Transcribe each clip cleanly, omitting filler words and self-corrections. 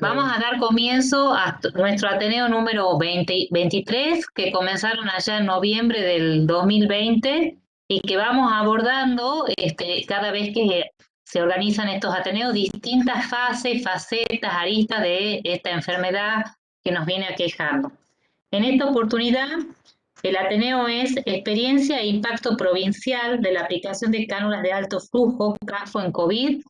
Vamos a dar comienzo a nuestro Ateneo número 23, que comenzaron allá en noviembre del 2020 y que vamos abordando cada vez que se organizan estos Ateneos distintas fases, facetas, aristas de esta enfermedad que nos viene aquejando. En esta oportunidad, el Ateneo es Experiencia e Impacto Provincial de la aplicación de cánulas de alto flujo, CAFO en COVID,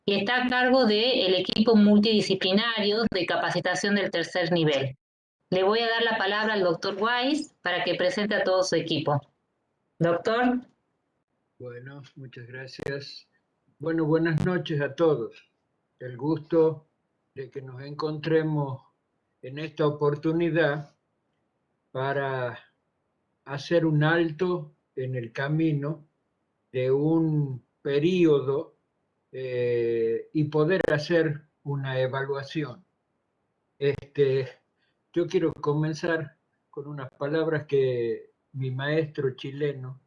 y está a cargo del equipo multidisciplinario de capacitación del tercer nivel. Le voy a dar la palabra al doctor Weiss para que presente a todo su equipo. Doctor. Bueno, muchas gracias. Bueno, buenas noches a todos. El gusto de que nos encontremos en esta oportunidad para hacer un alto en el camino de un periodo y poder hacer una evaluación. Yo quiero comenzar con unas palabras que mi maestro chileno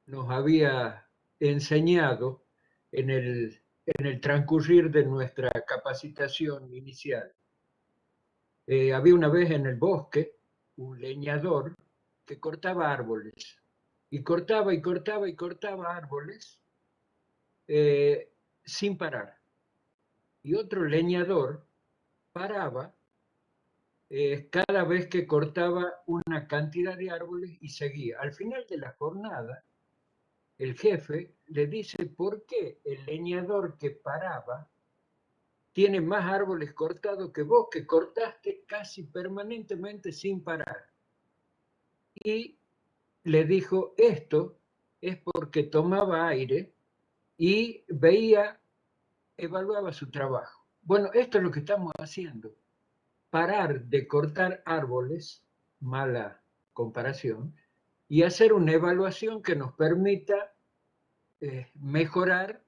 nos había enseñado en el transcurrir de nuestra capacitación inicial. Había una vez en el bosque un leñador que cortaba árboles, y cortaba y cortaba y cortaba árboles sin parar. Y otro leñador paraba cada vez que cortaba una cantidad de árboles y seguía. Al final de la jornada, el jefe le dice por qué el leñador que paraba tiene más árboles cortados que vos, que cortaste casi permanentemente sin parar. Y le dijo, esto es porque tomaba aire y evaluaba su trabajo. Bueno, esto es lo que estamos haciendo. Parar de cortar árboles, mala comparación, y hacer una evaluación que nos permita mejorar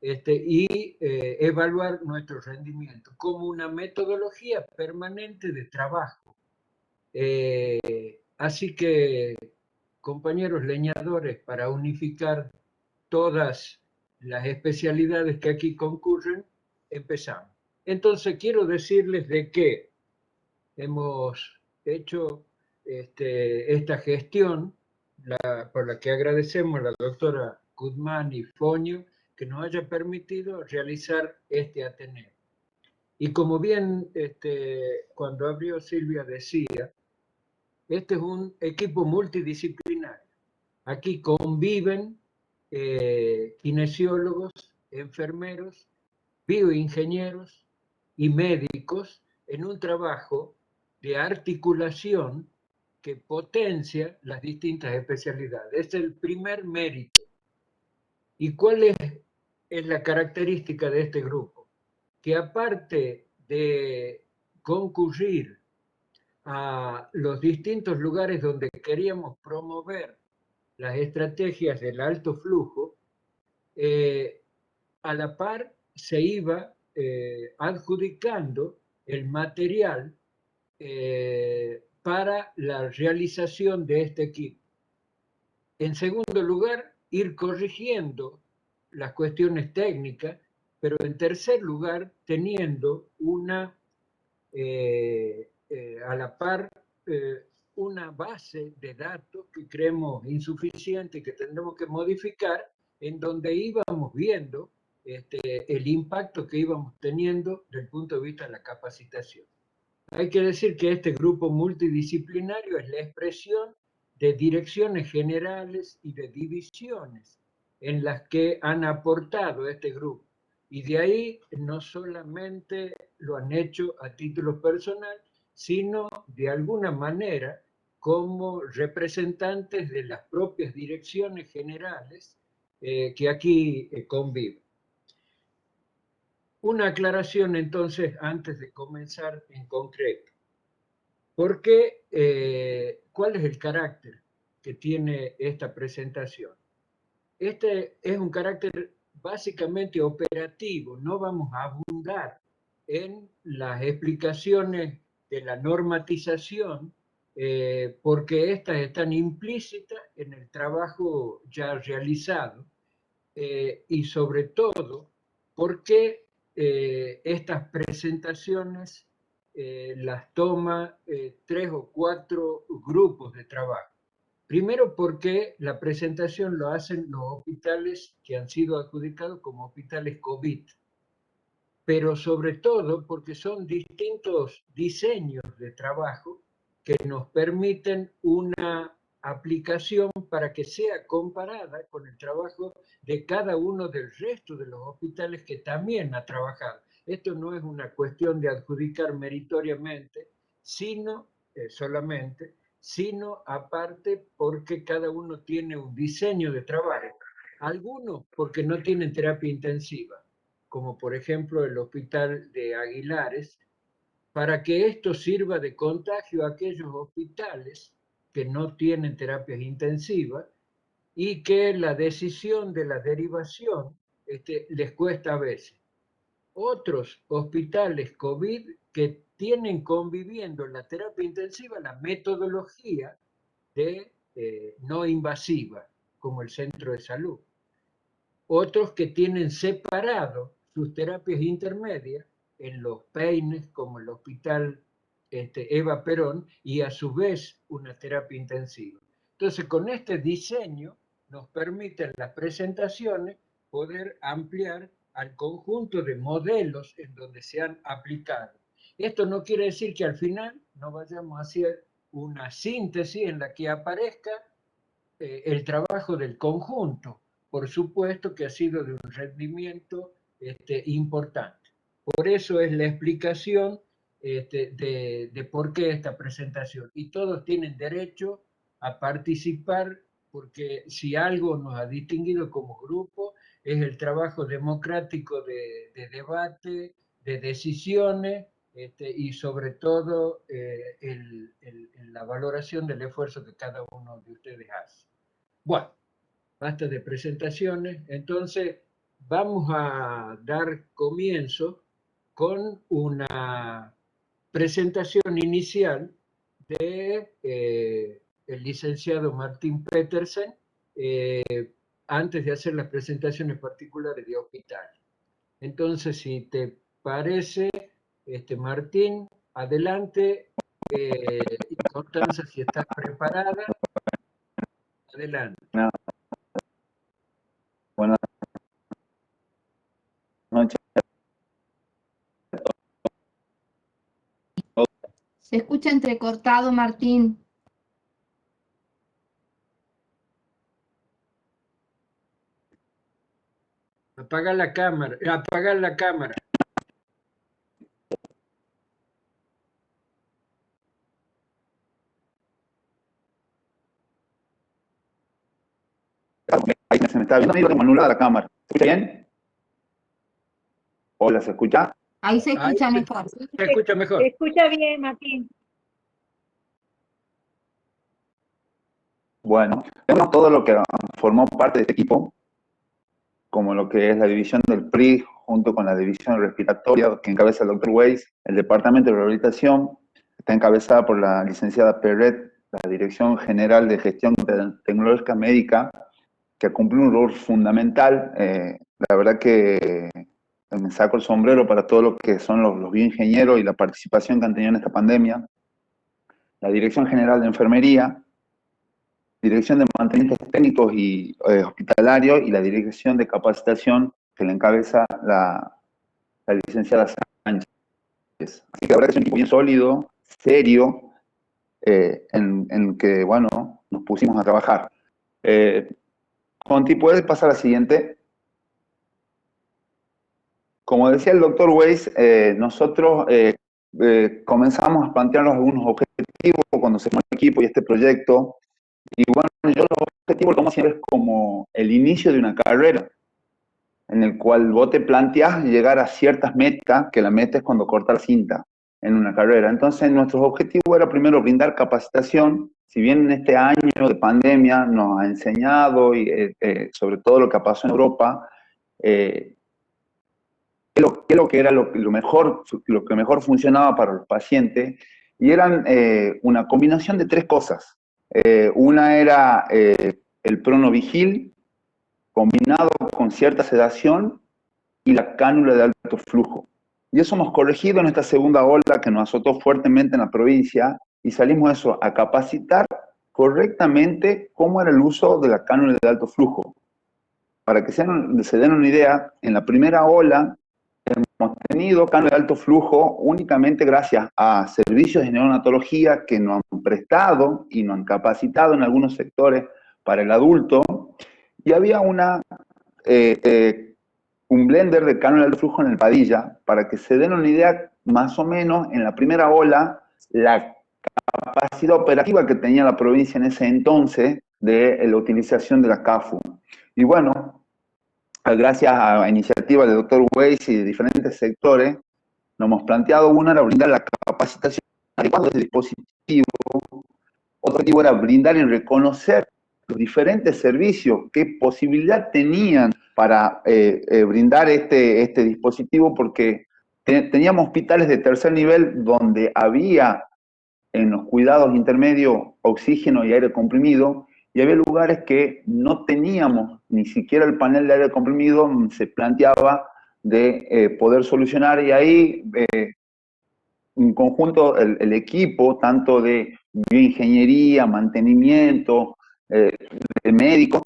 y evaluar nuestro rendimiento como una metodología permanente de trabajo. Así que, compañeros leñadores, para unificar todas las especialidades que aquí concurren, empezamos. Entonces, quiero decirles de que hemos hecho esta gestión, por la que agradecemos a la doctora Guzmán y Foño, que nos haya permitido realizar este Ateneo. Y como bien cuando abrió Silvia decía, este es un equipo multidisciplinario. Aquí conviven kinesiólogos, enfermeros, bioingenieros y médicos en un trabajo de articulación que potencia las distintas especialidades. Es el primer mérito. ¿Y cuál es la característica de este grupo? Que aparte de concurrir a los distintos lugares donde queríamos promover las estrategias del alto flujo, a la par se iba adjudicando el material para la realización de este equipo. En segundo lugar, ir corrigiendo las cuestiones técnicas, pero en tercer lugar, teniendo a la par una base de datos que creemos insuficiente y que tendremos que modificar, en donde íbamos viendo el impacto que íbamos teniendo desde el punto de vista de la capacitación. Hay que decir que este grupo multidisciplinario es la expresión de direcciones generales y de divisiones en las que han aportado este grupo. Y de ahí no solamente lo han hecho a título personal, sino de alguna manera como representantes de las propias direcciones generales que aquí conviven. Una aclaración entonces antes de comenzar en concreto. Porque, ¿cuál es el carácter que tiene esta presentación? Este es un carácter básicamente operativo, no vamos a abundar en las explicaciones de la normatización, porque estas están implícitas en el trabajo ya realizado, y sobre todo porque estas presentaciones las toma 3 o 4 grupos de trabajo. Primero porque la presentación lo hacen los hospitales que han sido adjudicados como hospitales COVID, pero sobre todo porque son distintos diseños de trabajo que nos permiten una aplicación para que sea comparada con el trabajo de cada uno del resto de los hospitales que también ha trabajado. Esto no es una cuestión de adjudicar meritoriamente, sino solamente, sino aparte porque cada uno tiene un diseño de trabajo. Algunos porque no tienen terapia intensiva, como por ejemplo el hospital de Aguilares, para que esto sirva de contagio a aquellos hospitales que no tienen terapias intensivas y que la decisión de la derivación les cuesta a veces. Otros hospitales COVID que tienen conviviendo la terapia intensiva la metodología de no invasiva, como el centro de salud. Otros que tienen separado sus terapias intermedias en los Peines, como el hospital Eva Perón, y a su vez una terapia intensiva. Entonces, con este diseño nos permiten las presentaciones poder ampliar al conjunto de modelos en donde se han aplicado. Esto no quiere decir que al final no vayamos a hacer una síntesis en la que aparezca el trabajo del conjunto, por supuesto que ha sido de un rendimiento importante. Por eso es la explicación de por qué esta presentación. Y todos tienen derecho a participar, porque si algo nos ha distinguido como grupo es el trabajo democrático de debate, de decisiones, y sobre todo la valoración del esfuerzo que cada uno de ustedes hace. Bueno, basta de presentaciones, entonces vamos a dar comienzo con una presentación inicial de el licenciado Martín Petersen, antes de hacer las presentaciones particulares de hospital. Entonces, si te parece, Martín, adelante, y Constanza, si estás preparada, adelante. No. Buenas noches. Se escucha entrecortado, Martín. Apaga la cámara, apaga la cámara. Ahí se me está viendo, amigo, tengo anulada la cámara. ¿Se escucha bien? Hola, ¿se escucha? Ahí se escucha mejor. Se escucha mejor. Se escucha bien, Martín. Bueno, tenemos todo lo que formó parte de este equipo, como lo que es la división del PRI, junto con la división respiratoria que encabeza el doctor Weiss, el departamento de rehabilitación, está encabezada por la licenciada Perret, la Dirección General de Gestión Tecnológica Médica, que cumple un rol fundamental. La verdad que me saco el sombrero para todo lo que son los bioingenieros y la participación que han tenido en esta pandemia. La Dirección General de Enfermería, Dirección de Mantenimientos Técnicos y Hospitalarios, y la Dirección de Capacitación que le encabeza la licenciada Sánchez. Así que la verdad que es un equipo bien sólido, serio, en que, bueno, nos pusimos a trabajar. Conti, ¿puedes pasar a la siguiente? Como decía el doctor Weiss, nosotros comenzamos a plantearnos algunos objetivos cuando se formó el equipo y este proyecto. Y bueno, yo los objetivos lo tomo siempre como el inicio de una carrera, en el cual vos te planteás llegar a ciertas metas, que la meta es cuando cortas cinta en una carrera. Entonces, nuestro objetivo era primero brindar capacitación. Si bien en este año de pandemia nos ha enseñado, y sobre todo lo que pasó en Europa, qué es lo que era lo que mejor funcionaba para los pacientes, y eran una combinación de tres cosas. Una era el pronovigil combinado con cierta sedación y la cánula de alto alto flujo. Y eso hemos corregido en esta segunda ola que nos azotó fuertemente en la provincia y salimos eso, a capacitar correctamente cómo era el uso de la cánula de alto flujo. Para que se den una idea, en la primera ola hemos tenido cánula de alto flujo únicamente gracias a servicios de neonatología que nos han prestado y nos han capacitado en algunos sectores para el adulto, y había un blender de cánula de alto flujo en el Padilla. Para que se den una idea, más o menos en la primera ola, la capacidad operativa que tenía la provincia en ese entonces de la utilización de la CAFU. Y bueno, gracias a iniciativas del Dr. Weiss y de diferentes sectores, nos hemos planteado, una era brindar la capacitación adecuada del dispositivo, otro objetivo era brindar y reconocer los diferentes servicios, qué posibilidad tenían para brindar este dispositivo, porque teníamos hospitales de tercer nivel donde había en los cuidados intermedios oxígeno y aire comprimido, y había lugares que no teníamos ni siquiera el panel de aire comprimido, se planteaba de poder solucionar, y ahí en conjunto el equipo, tanto de bioingeniería, mantenimiento, de médicos,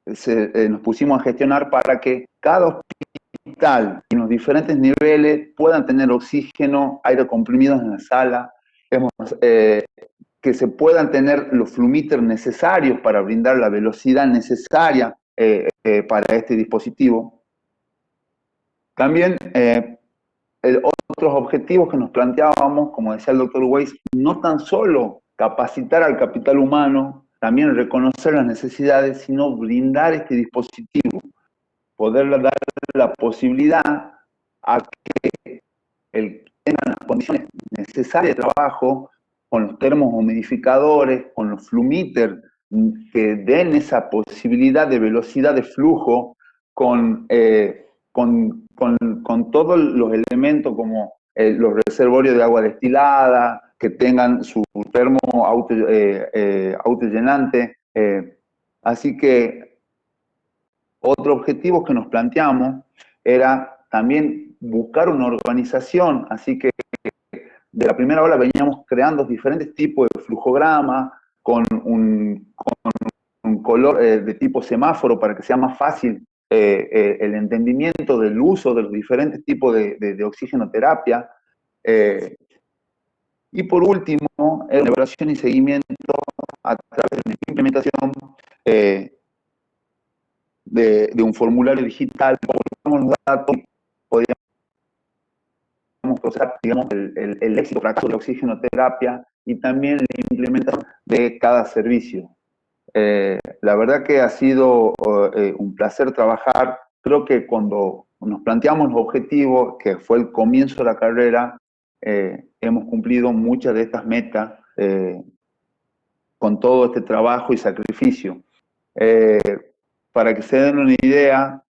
nos pusimos a gestionar para que cada hospital en los diferentes niveles puedan tener oxígeno, aire comprimido en la sala, que se puedan tener los flumíteros necesarios para brindar la velocidad necesaria para este dispositivo. También otros objetivos que nos planteábamos, como decía el Dr. Weiss, no tan solo capacitar al capital humano, también reconocer las necesidades, sino brindar este dispositivo, poder dar la posibilidad a que tengan las condiciones necesarias de trabajo, con los termohumidificadores, con los flumíteros, que den esa posibilidad de velocidad de flujo, con todos los elementos como los reservorios de agua destilada, que tengan su termo autollenante. Así que otro objetivo que nos planteamos era también buscar una organización, así que de la primera ola veníamos creando diferentes tipos de flujograma con un color de tipo semáforo para que sea más fácil el entendimiento del uso de los diferentes tipos de oxigenoterapia. Y por último, evaluación y seguimiento a través de una implementación de un formulario digital, los datos, podíamos procesar, digamos, el éxito o fracaso de la oxigenoterapia y también la implementación de cada servicio. La verdad que ha sido un placer trabajar. Creo que cuando nos planteamos los objetivos, que fue el comienzo de la carrera, hemos cumplido muchas de estas metas con todo este trabajo y sacrificio. Para que se den una idea,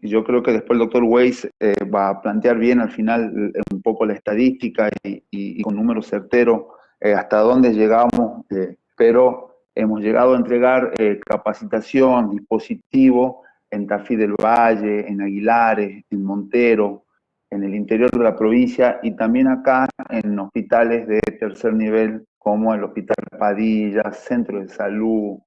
yo creo que después el doctor Weiss va a plantear bien al final un poco la estadística y con números certeros hasta dónde llegamos, pero hemos llegado a entregar capacitación, dispositivo en Tafí del Valle, en Aguilares, en Montero, en el interior de la provincia y también acá en hospitales de tercer nivel como el Hospital Padilla, Centro de Salud,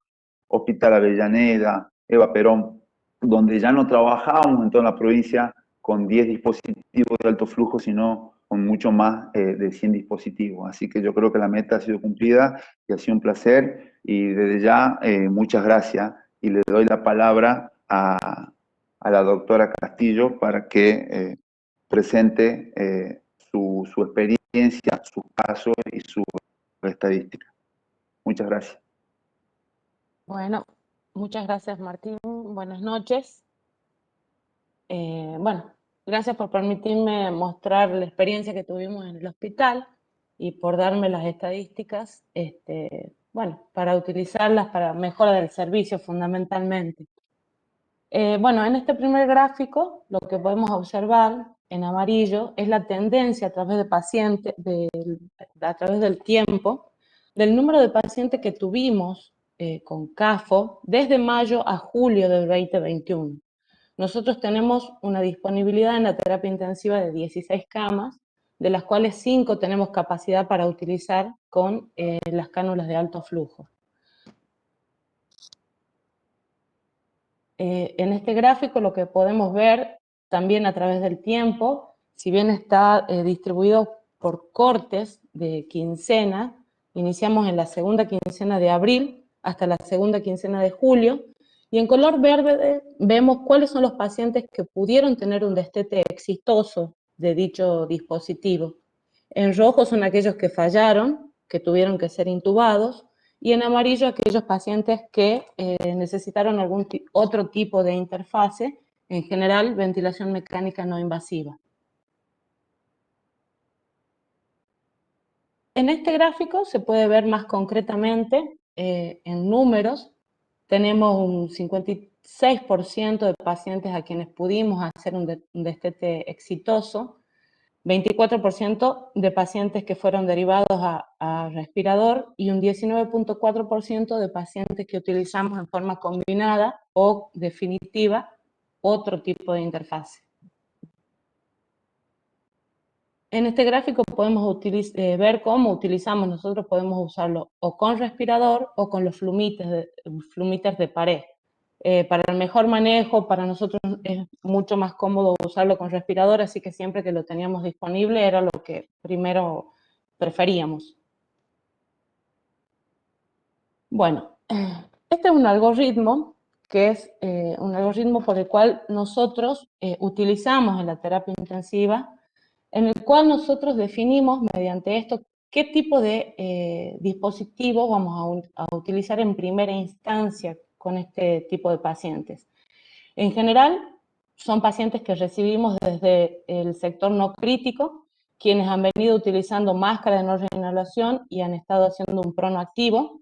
Hospital Avellaneda, Eva Perón, donde ya no trabajábamos en toda la provincia con 10 dispositivos de alto flujo, sino con mucho más de 100 dispositivos. Así que yo creo que la meta ha sido cumplida y ha sido un placer. Y desde ya, muchas gracias. Y le doy la palabra a la doctora Castillo para que presente su experiencia, sus casos y su estadística. Muchas gracias. Bueno, muchas gracias, Martín. Buenas noches. Bueno, gracias por permitirme mostrar la experiencia que tuvimos en el hospital y por darme las estadísticas, bueno, para utilizarlas para mejora del servicio fundamentalmente. Bueno, en este primer gráfico lo que podemos observar en amarillo es la tendencia a través de pacientes, a través del tiempo, del número de pacientes que tuvimos con CAFO desde mayo a julio del 2021. nosotros tenemos una disponibilidad en la terapia intensiva de 16 camas, de las cuales 5 tenemos capacidad para utilizar con las cánulas de alto flujo. En este gráfico lo que podemos ver también a través del tiempo, si bien está distribuido por cortes de quincena, iniciamos en la segunda quincena de abril hasta la segunda quincena de julio, y en color verde vemos cuáles son los pacientes que pudieron tener un destete exitoso de dicho dispositivo. En rojo son aquellos que fallaron, que tuvieron que ser intubados, y en amarillo aquellos pacientes que necesitaron algún otro tipo de interfase, en general ventilación mecánica no invasiva. En este gráfico se puede ver más concretamente en números. Tenemos un 56% de pacientes a quienes pudimos hacer un destete exitoso, 24% de pacientes que fueron derivados a respirador y un 19.4% de pacientes que utilizamos en forma combinada o definitiva otro tipo de interfase. En este gráfico podemos ver cómo utilizamos, nosotros podemos usarlo o con respirador o con los flumíters de pared. Para el mejor manejo, para nosotros es mucho más cómodo usarlo con respirador, así que siempre que lo teníamos disponible era lo que primero preferíamos. Bueno, este es un algoritmo que es un algoritmo por el cual nosotros utilizamos en la terapia intensiva, en el cual nosotros definimos mediante esto qué tipo de dispositivo vamos a utilizar en primera instancia con este tipo de pacientes. En general, son pacientes que recibimos desde el sector no crítico, quienes han venido utilizando máscara de no reinhalación y han estado haciendo un pronoactivo.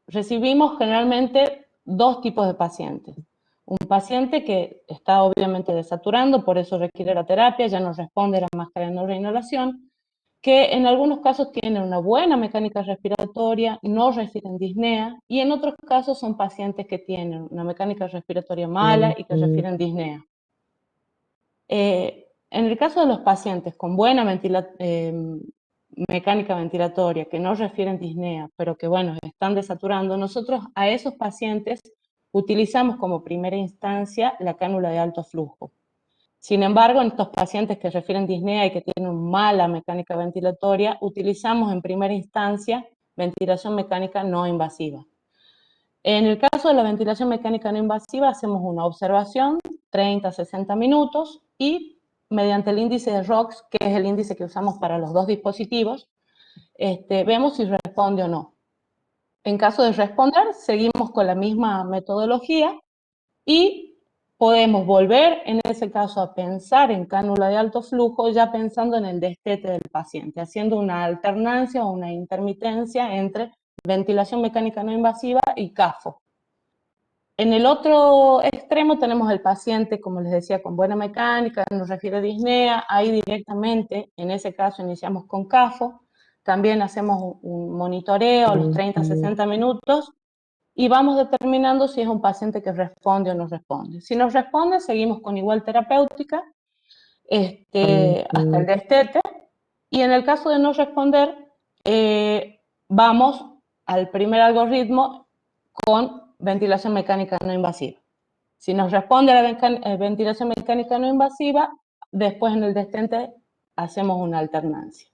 Recibimos generalmente dos tipos de pacientes. Un paciente que está obviamente desaturando, por eso requiere la terapia, ya no responde a la máscara de no reinhalación, que en algunos casos tienen una buena mecánica respiratoria, no refieren disnea, y en otros casos son pacientes que tienen una mecánica respiratoria mala y que refieren disnea. En el caso de los pacientes con buena mecánica ventilatoria, que no refieren disnea, pero que, bueno, están desaturando, nosotros a esos pacientes utilizamos como primera instancia la cánula de alto flujo. Sin embargo, en estos pacientes que refieren disnea y que tienen mala mecánica ventilatoria, utilizamos en primera instancia ventilación mecánica no invasiva. En el caso de la ventilación mecánica no invasiva, hacemos una observación, 30 a 60 minutos, y mediante el índice de ROX, que es el índice que usamos para los dos dispositivos, vemos si responde o no. En caso de responder, seguimos con la misma metodología y podemos volver, en ese caso, a pensar en cánula de alto flujo, ya pensando en el destete del paciente, haciendo una alternancia o una intermitencia entre ventilación mecánica no invasiva y CAFO. En el otro extremo tenemos el paciente, como les decía, con buena mecánica, nos refiere a disnea, ahí directamente, en ese caso, iniciamos con CAFO, también hacemos un monitoreo a los 30 a 60 minutos, y vamos determinando si es un paciente que responde o no responde. Si nos responde, seguimos con igual terapéutica hasta el destete, y en el caso de no responder, vamos al primer algoritmo con ventilación mecánica no invasiva. Si nos responde a la ventilación mecánica no invasiva, después en el destete hacemos una alternancia.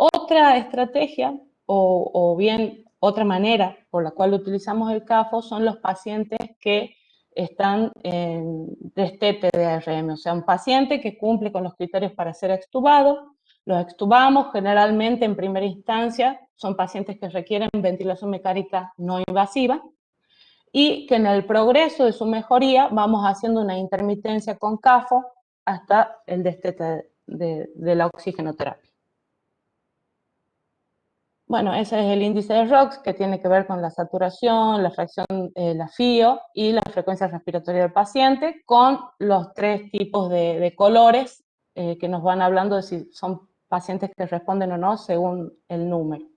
Otra estrategia, o bien otra manera por la cual utilizamos el CAFO, son los pacientes que están en destete de ARM, o sea, un paciente que cumple con los criterios para ser extubado, los extubamos generalmente en primera instancia, son pacientes que requieren ventilación mecánica no invasiva, y que en el progreso de su mejoría vamos haciendo una intermitencia con CAFO hasta el destete de la oxigenoterapia. Bueno, ese es el índice de ROX, que tiene que ver con la saturación, la fracción, la FIO y la frecuencia respiratoria del paciente, con los tres tipos de colores que nos van hablando de si son pacientes que responden o no según el número.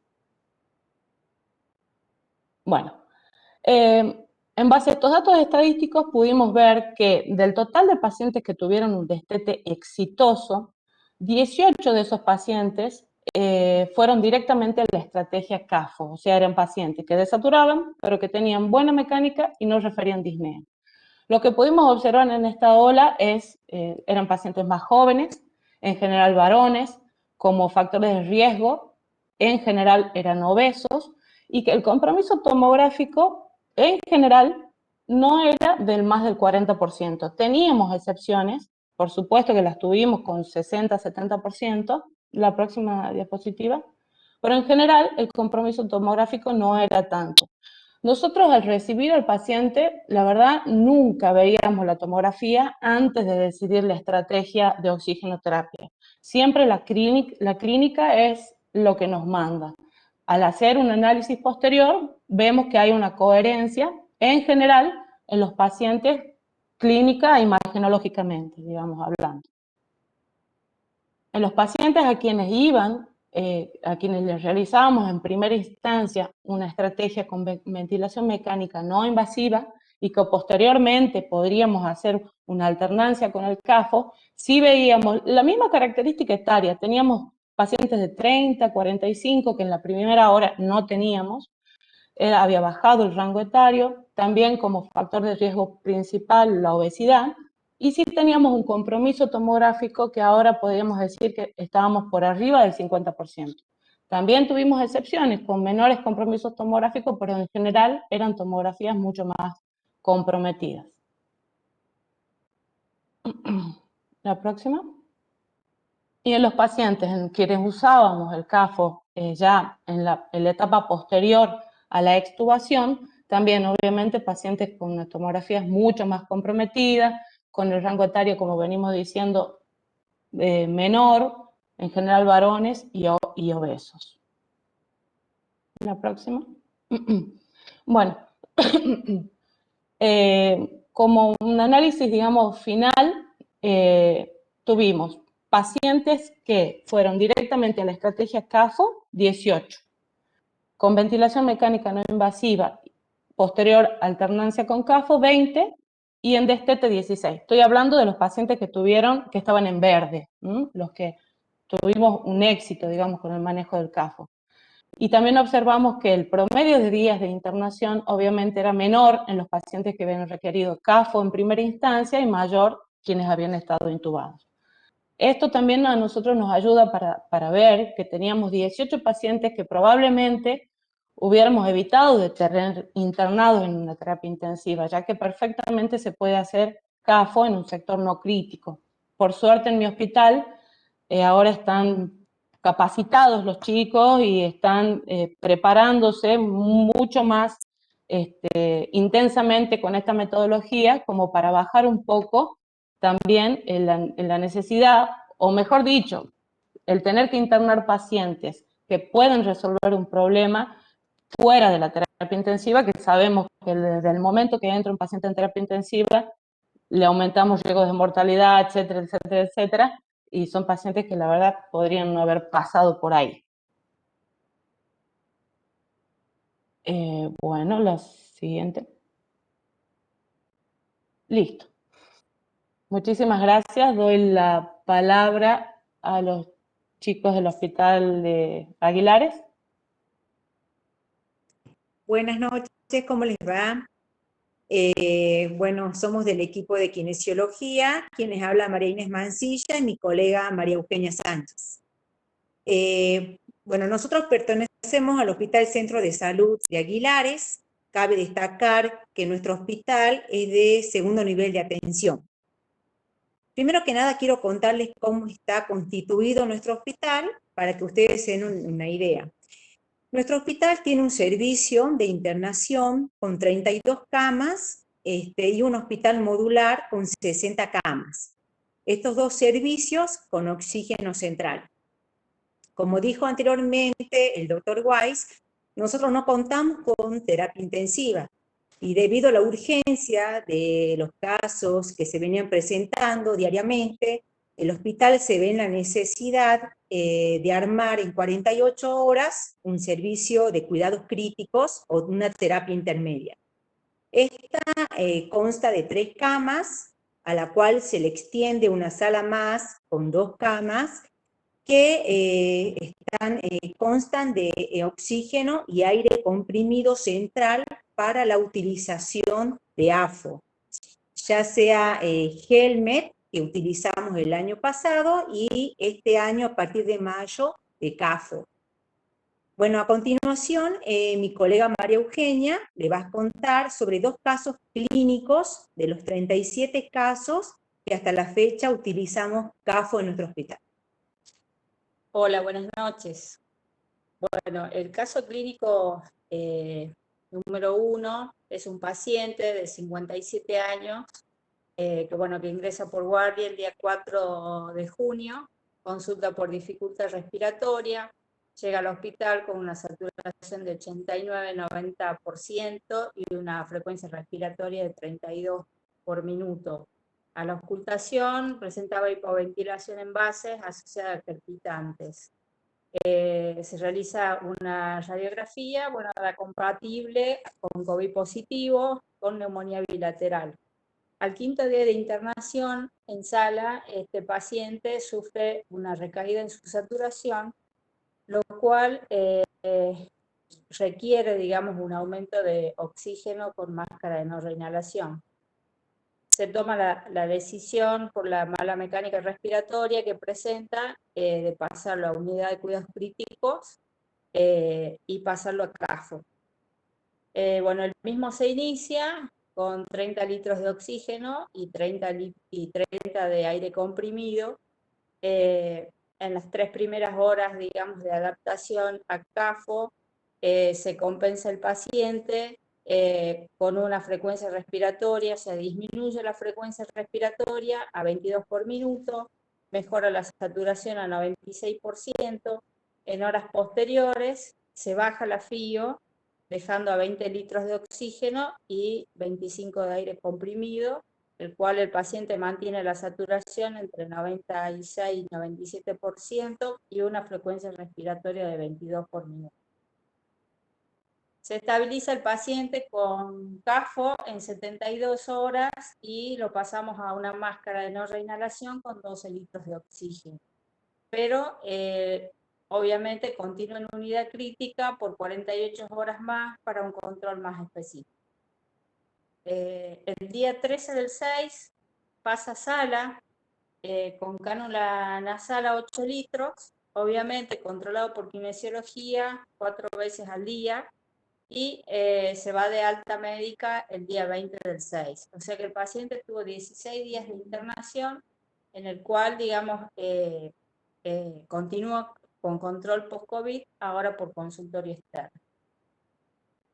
Bueno, En base a estos datos estadísticos pudimos ver que del total de pacientes que tuvieron un destete exitoso, 18 de esos pacientes fueron directamente a la estrategia CAFO, o sea, eran pacientes que desaturaban, pero que tenían buena mecánica y no referían disnea. Lo que pudimos observar en esta ola eran pacientes más jóvenes, en general varones, como factores de riesgo, en general eran obesos, y que el compromiso tomográfico en general no era del más del 40%. Teníamos excepciones, por supuesto que las tuvimos con 60-70%, la próxima diapositiva, pero en general el compromiso tomográfico no era tanto. Nosotros al recibir al paciente, la verdad, nunca veíamos la tomografía antes de decidir la estrategia de oxigenoterapia. Siempre la clínica es lo que nos manda. Al hacer un análisis posterior, vemos que hay una coherencia, en general, en los pacientes clínica e imagenológicamente, digamos, hablando. En los pacientes a quienes a quienes les realizábamos en primera instancia una estrategia con ventilación mecánica no invasiva y que posteriormente podríamos hacer una alternancia con el CAFO, sí veíamos la misma característica etaria. Teníamos pacientes de 30, 45, que en la primera hora no teníamos. Había bajado el rango etario, también como factor de riesgo principal la obesidad, y sí teníamos un compromiso tomográfico que ahora podríamos decir que estábamos por arriba del 50%. También tuvimos excepciones con menores compromisos tomográficos, pero en general eran tomografías mucho más comprometidas. La próxima. Y en los pacientes en quienes usábamos el CAFO ya en la etapa posterior a la extubación, también obviamente pacientes con una tomografías mucho más comprometidas, con el rango etario, como venimos diciendo, menor, en general varones y obesos. La próxima. Bueno, como un análisis, digamos, final, tuvimos pacientes que fueron directamente a la estrategia CAFO, 18, con ventilación mecánica no invasiva, posterior alternancia con CAFO, 20, y en destete 16. Estoy hablando de los pacientes que estaban en verde, los que tuvimos un éxito, digamos, con el manejo del CAFO. Y también observamos que el promedio de días de internación obviamente era menor en los pacientes que habían requerido CAFO en primera instancia y mayor quienes habían estado intubados. Esto también a nosotros nos ayuda para ver que teníamos 18 pacientes que probablemente hubiéramos evitado de tener internados en una terapia intensiva, ya que perfectamente se puede hacer CAFO en un sector no crítico. Por suerte en mi hospital ahora están capacitados los chicos y están preparándose mucho más intensamente con esta metodología como para bajar un poco también en la necesidad, o mejor dicho, el tener que internar pacientes que pueden resolver un problema fuera de la terapia intensiva, que sabemos que desde el momento que entra un paciente en terapia intensiva, le aumentamos riesgos de mortalidad, etcétera, etcétera, etcétera, y son pacientes que la verdad podrían no haber pasado por ahí. Bueno, la siguiente. Listo. Muchísimas gracias. Doy la palabra a los chicos del Hospital de Aguilares. Buenas noches, ¿cómo les va? Bueno, somos del equipo de kinesiología, quienes habla María Inés Mancilla y mi colega María Eugenia Sánchez. Bueno, nosotros pertenecemos al Hospital Centro de Salud de Aguilares. Cabe destacar que nuestro hospital es de segundo nivel de atención. Primero que nada quiero contarles cómo está constituido nuestro hospital para que ustedes se den una idea. Nuestro hospital tiene un servicio de internación con 32 camas y un hospital modular con 60 camas. Estos dos servicios con oxígeno central. Como dijo anteriormente el doctor Weiss, nosotros no contamos con terapia intensiva y debido a la urgencia de los casos que se venían presentando diariamente, el hospital se ve en la necesidad de armar en 48 horas un servicio de cuidados críticos o una terapia intermedia. Esta consta de 3 camas, a la cual se le extiende una sala más con 2 camas, que constan de oxígeno y aire comprimido central para la utilización de AFO, ya sea Helmet, que utilizamos el año pasado, y este año a partir de mayo de CAFO. Bueno, a continuación, mi colega María Eugenia le va a contar sobre 2 casos clínicos de los 37 casos que hasta la fecha utilizamos CAFO en nuestro hospital. Hola, buenas noches. Bueno, el caso clínico número 1 es un paciente de 57 años que ingresa por guardia el día 4 de junio, consulta por dificultad respiratoria, llega al hospital con una saturación de 89-90% y una frecuencia respiratoria de 32 por minuto. A la auscultación presentaba hipoventilación en bases asociada a palpitantes. Se realiza una radiografía, era compatible con COVID positivo, con neumonía bilateral. Al 5º día de internación en sala, este paciente sufre una recaída en su saturación, lo cual requiere, un aumento de oxígeno con máscara de no reinhalación. Se toma la decisión por la mala mecánica respiratoria que presenta de pasarlo a unidad de cuidados críticos y pasarlo a CAFO. El mismo se inicia con 30 litros de oxígeno y 30 de aire comprimido. En las 3 primeras horas, de adaptación a CAFO, se compensa el paciente con una frecuencia respiratoria, se disminuye la frecuencia respiratoria a 22 por minuto, mejora la saturación a 96%, en horas posteriores se baja la FIO, dejando a 20 litros de oxígeno y 25 de aire comprimido, el cual el paciente mantiene la saturación entre 96 y 97% y una frecuencia respiratoria de 22 por minuto. Se estabiliza el paciente con CAFO en 72 horas y lo pasamos a una máscara de no reinhalación con 12 litros de oxígeno. Pero obviamente continúa en unidad crítica por 48 horas más para un control más específico. El día 13 del 6 pasa a sala con cánula nasal a 8 litros, obviamente controlado por kinesiología 4 veces al día, y se va de alta médica el día 20 del 6. O sea que el paciente tuvo 16 días de internación, en el cual, continúa con control post-COVID, ahora por consultorio externo.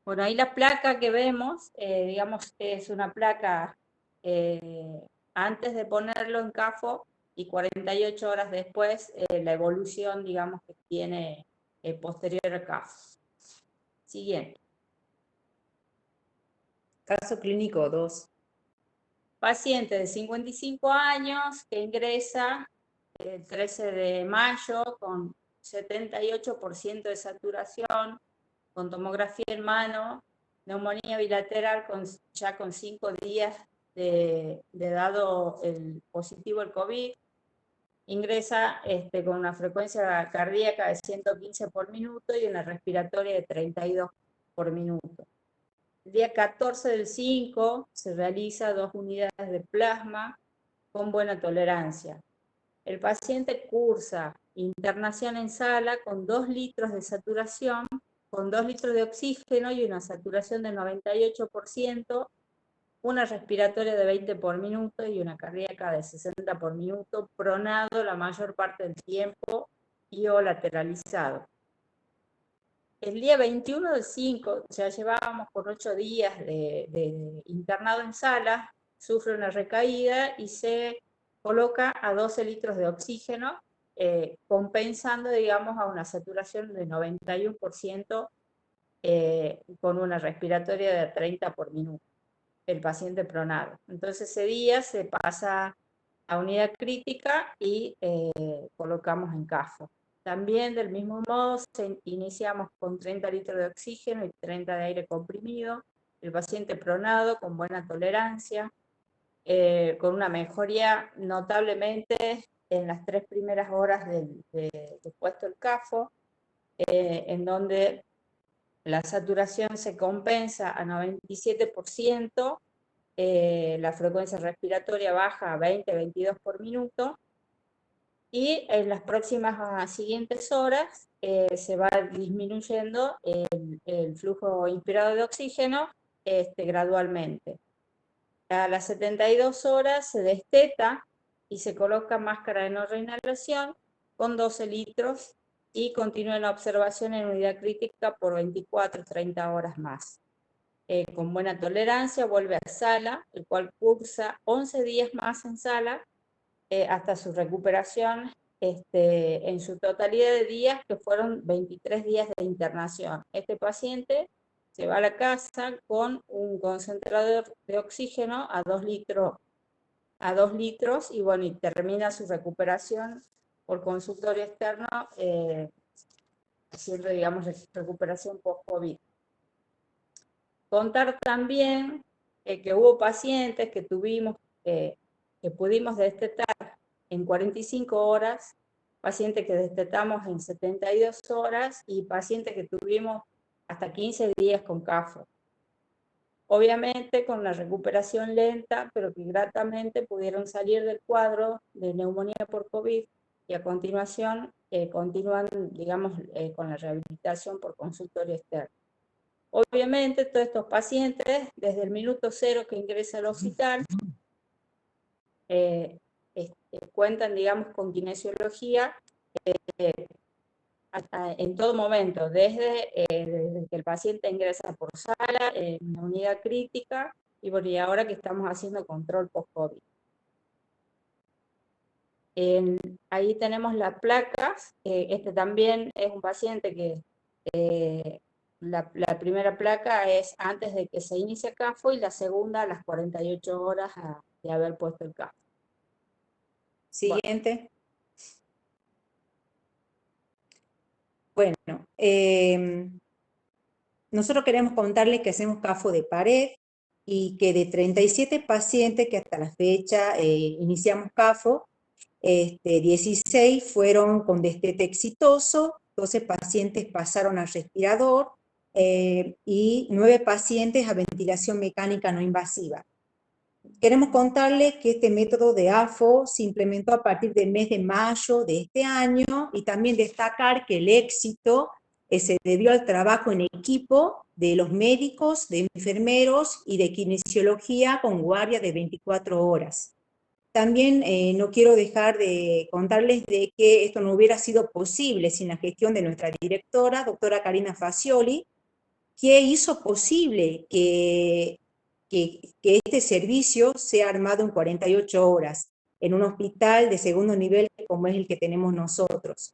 Bueno, ahí la placa que vemos, es una placa antes de ponerlo en CAFO y 48 horas después, la evolución, que tiene posterior a CAFO. Siguiente. Caso clínico 2. Paciente de 55 años que ingresa el 13 de mayo con 78% de saturación, con tomografía en mano, neumonía bilateral ya con 5 días de dado el positivo el COVID, ingresa con una frecuencia cardíaca de 115 por minuto y una respiratoria de 32 por minuto. El día 14 del 5 se realiza 2 unidades de plasma con buena tolerancia. El paciente cursa internación en sala con 2 litros de saturación, con 2 litros de oxígeno y una saturación de 98%, una respiratoria de 20 por minuto y una cardíaca de 60 por minuto, pronado la mayor parte del tiempo y o lateralizado. El día 21 del 5, ya llevábamos por 8 días de internado en sala, sufre una recaída y se coloca a 12 litros de oxígeno, compensando, a una saturación de 91% con una respiratoria de 30 por minuto, el paciente pronado. Entonces ese día se pasa a unidad crítica y colocamos en CAFO. También del mismo modo iniciamos con 30 litros de oxígeno y 30 de aire comprimido, el paciente pronado con buena tolerancia, con una mejoría notablemente en las 3 primeras horas de puesto el CAFO, en donde la saturación se compensa a 97%, la frecuencia respiratoria baja a 20-22 por minuto, y en las próximas siguientes horas se va disminuyendo el flujo inspirado de oxígeno gradualmente. A las 72 horas se desteta y se coloca máscara de no reinhalación con 12 litros y continúa en la observación en unidad crítica por 24-30 horas más. Con buena tolerancia vuelve a sala, el cual cursa 11 días más en sala hasta su recuperación en su totalidad de días, que fueron 23 días de internación. Este paciente se va a la casa con un concentrador de oxígeno a 2 litros y bueno, y termina su recuperación por consultorio externo, haciendo, digamos, recuperación post-COVID. Contar también que hubo pacientes que pudimos destetar en 45 horas, pacientes que destetamos en 72 horas y pacientes que tuvimos hasta 15 días con CAFO. Obviamente con la recuperación lenta, pero que gratamente pudieron salir del cuadro de neumonía por COVID y a continuación continúan, digamos, con la rehabilitación por consultorio externo. Obviamente todos estos pacientes, desde el minuto 0 que ingresa al hospital, cuentan, digamos, con kinesiología en todo momento, desde que el paciente ingresa por sala, en una unidad crítica, y bueno, y ahora que estamos haciendo control post-COVID. Ahí tenemos las placas. Este también es un paciente que la primera placa es antes de que se inicie CAFO y la segunda a las 48 horas de haber puesto el CAFO. Siguiente. Bueno, nosotros queremos contarles que hacemos CAFO de pared y que de 37 pacientes que hasta la fecha iniciamos CAFO, 16 fueron con destete exitoso, 12 pacientes pasaron al respirador y 9 pacientes a ventilación mecánica no invasiva. Queremos contarles que este método de AFO se implementó a partir del mes de mayo de este año y también destacar que el éxito se debió al trabajo en equipo de los médicos, de enfermeros y de kinesiología con guardia de 24 horas. También no quiero dejar de contarles de que esto no hubiera sido posible sin la gestión de nuestra directora, doctora Karina Facioli, que hizo posible que este servicio sea armado en 48 horas en un hospital de segundo nivel como es el que tenemos nosotros.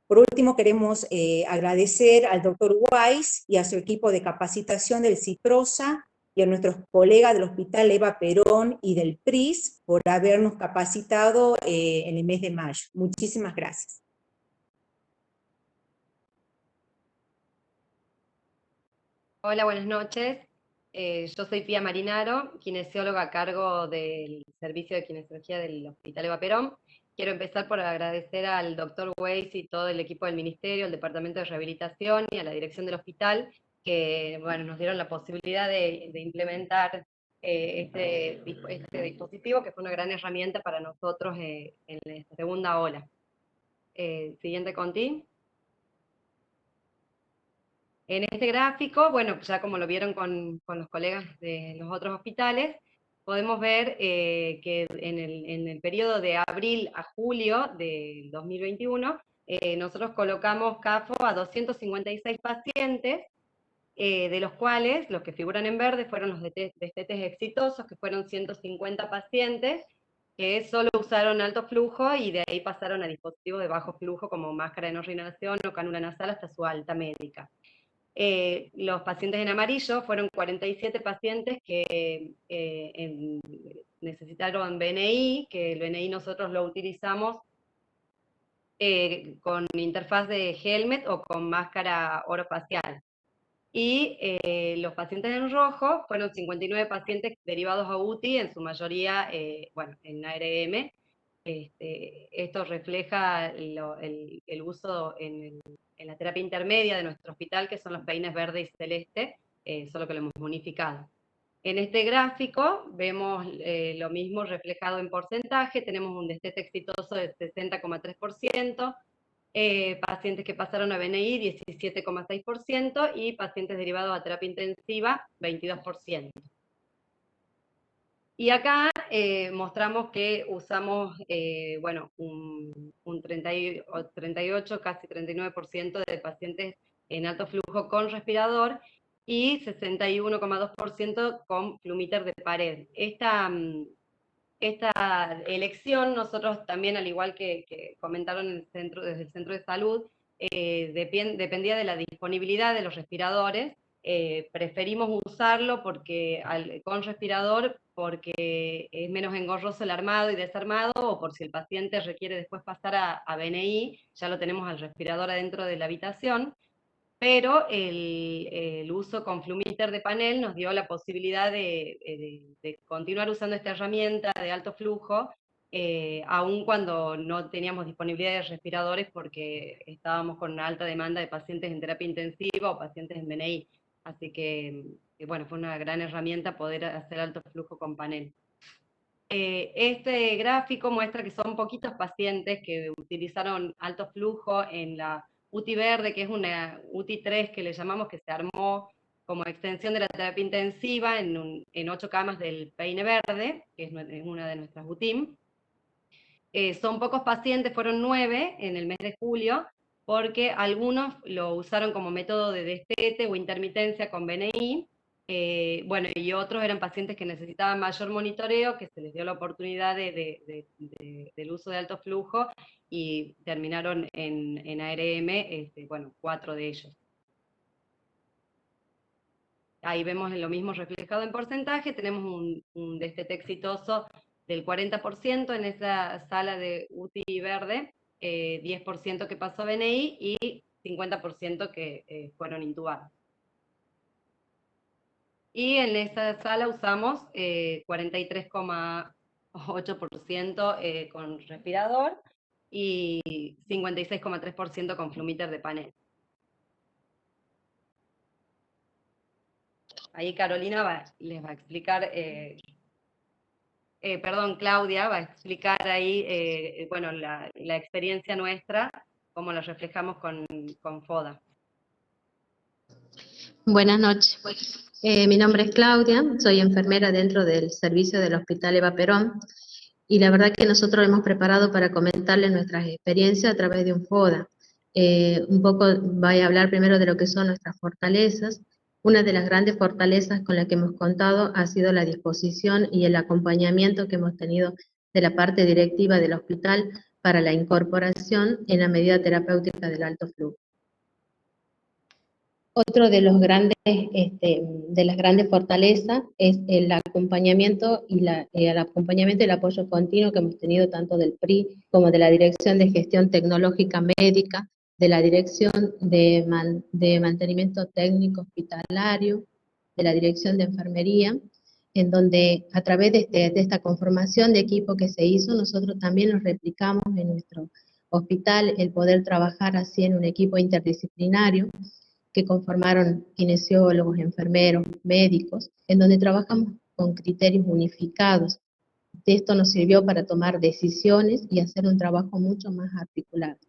Por último, queremos agradecer al doctor Weiss y a su equipo de capacitación del CIPROSA y a nuestros colegas del Hospital Eva Perón y del PRIS por habernos capacitado en el mes de mayo. Muchísimas gracias. Hola, buenas noches. Yo soy Pía Marinaro, kinesióloga a cargo del servicio de kinesiología del Hospital Eva Perón. Quiero empezar por agradecer al doctor Weiss y todo el equipo del Ministerio, al Departamento de Rehabilitación y a la dirección del hospital, que bueno, nos dieron la posibilidad de implementar este dispositivo, que fue una gran herramienta para nosotros en esta segunda ola. Siguiente, Conti. En este gráfico, bueno, ya como lo vieron con los colegas de los otros hospitales, podemos ver que en el periodo de abril a julio del 2021, nosotros colocamos CAFO a 256 pacientes, de los cuales los que figuran en verde fueron los destetes exitosos, que fueron 150 pacientes, que solo usaron alto flujo y de ahí pasaron a dispositivos de bajo flujo como máscara de no reinhalación o cánula nasal hasta su alta médica. Los pacientes en amarillo fueron 47 pacientes que necesitaron BNI, que el BNI nosotros lo utilizamos con interfaz de helmet o con máscara orofacial. Y los pacientes en rojo fueron 59 pacientes derivados a UTI, en su mayoría, bueno, en ARM. Esto refleja el uso en la terapia intermedia de nuestro hospital, que son los peines verde y celeste, solo que lo hemos unificado. En este gráfico vemos lo mismo reflejado en porcentaje. Tenemos un destete exitoso de 60,3%, pacientes que pasaron a BNI 17,6% y pacientes derivados a terapia intensiva 22%. Y acá mostramos que usamos, bueno, un 38, casi 39% de pacientes en alto flujo con respirador y 61,2% con flumíter de pared. Esta elección, nosotros también, al igual que comentaron desde el centro de salud, dependía de la disponibilidad de los respiradores. Preferimos usarlo con respirador porque es menos engorroso el armado y desarmado, o por si el paciente requiere después pasar a BNI, ya lo tenemos al respirador adentro de la habitación. Pero el uso con flumíter de panel nos dio la posibilidad de continuar usando esta herramienta de alto flujo, aun cuando no teníamos disponibilidad de respiradores porque estábamos con una alta demanda de pacientes en terapia intensiva o pacientes en BNI. Así que bueno, fue una gran herramienta poder hacer alto flujo con panel. Este gráfico muestra que son poquitos pacientes que utilizaron alto flujo en la UTI verde, que es una UTI 3 que le llamamos, que se armó como extensión de la terapia intensiva en 8 camas del peine verde, que es una de nuestras UTIM. Son pocos pacientes, fueron 9 en el mes de julio, porque algunos lo usaron como método de destete o intermitencia con BNI, bueno, y otros eran pacientes que necesitaban mayor monitoreo, que se les dio la oportunidad del uso de alto flujo, y terminaron en ARM, bueno, 4 de ellos. Ahí vemos lo mismo reflejado en porcentaje. Tenemos un destete exitoso del 40% en esa sala de UTI verde, 10% que pasó a BNI y 50% que fueron intubados. Y en esa sala usamos 43,8% con respirador y 56,3% con flumíter de panel. Ahí Carolina les va a explicar, perdón, Claudia va a explicar ahí, bueno, la experiencia nuestra, cómo la reflejamos con FODA. Buenas noches. Mi nombre es Claudia, soy enfermera dentro del servicio del Hospital Eva Perón, y la verdad que nosotros hemos preparado para comentarles nuestras experiencias a través de un FODA. Un poco voy a hablar primero de lo que son nuestras fortalezas. Una de las grandes fortalezas con las que hemos contado ha sido la disposición y el acompañamiento que hemos tenido de la parte directiva del hospital para la incorporación en la medida terapéutica del alto flujo. Otro de los grandes, de las grandes fortalezas es el acompañamiento y el apoyo continuo que hemos tenido tanto del PRI como de la Dirección de Gestión Tecnológica Médica, de la Dirección de Mantenimiento Técnico Hospitalario, de la Dirección de Enfermería, en donde a través de esta conformación de equipo que se hizo, nosotros también nos replicamos en nuestro hospital el poder trabajar así en un equipo interdisciplinario, que conformaron kinesiólogos, enfermeros, médicos, en donde trabajamos con criterios unificados. Esto nos sirvió para tomar decisiones y hacer un trabajo mucho más articulado.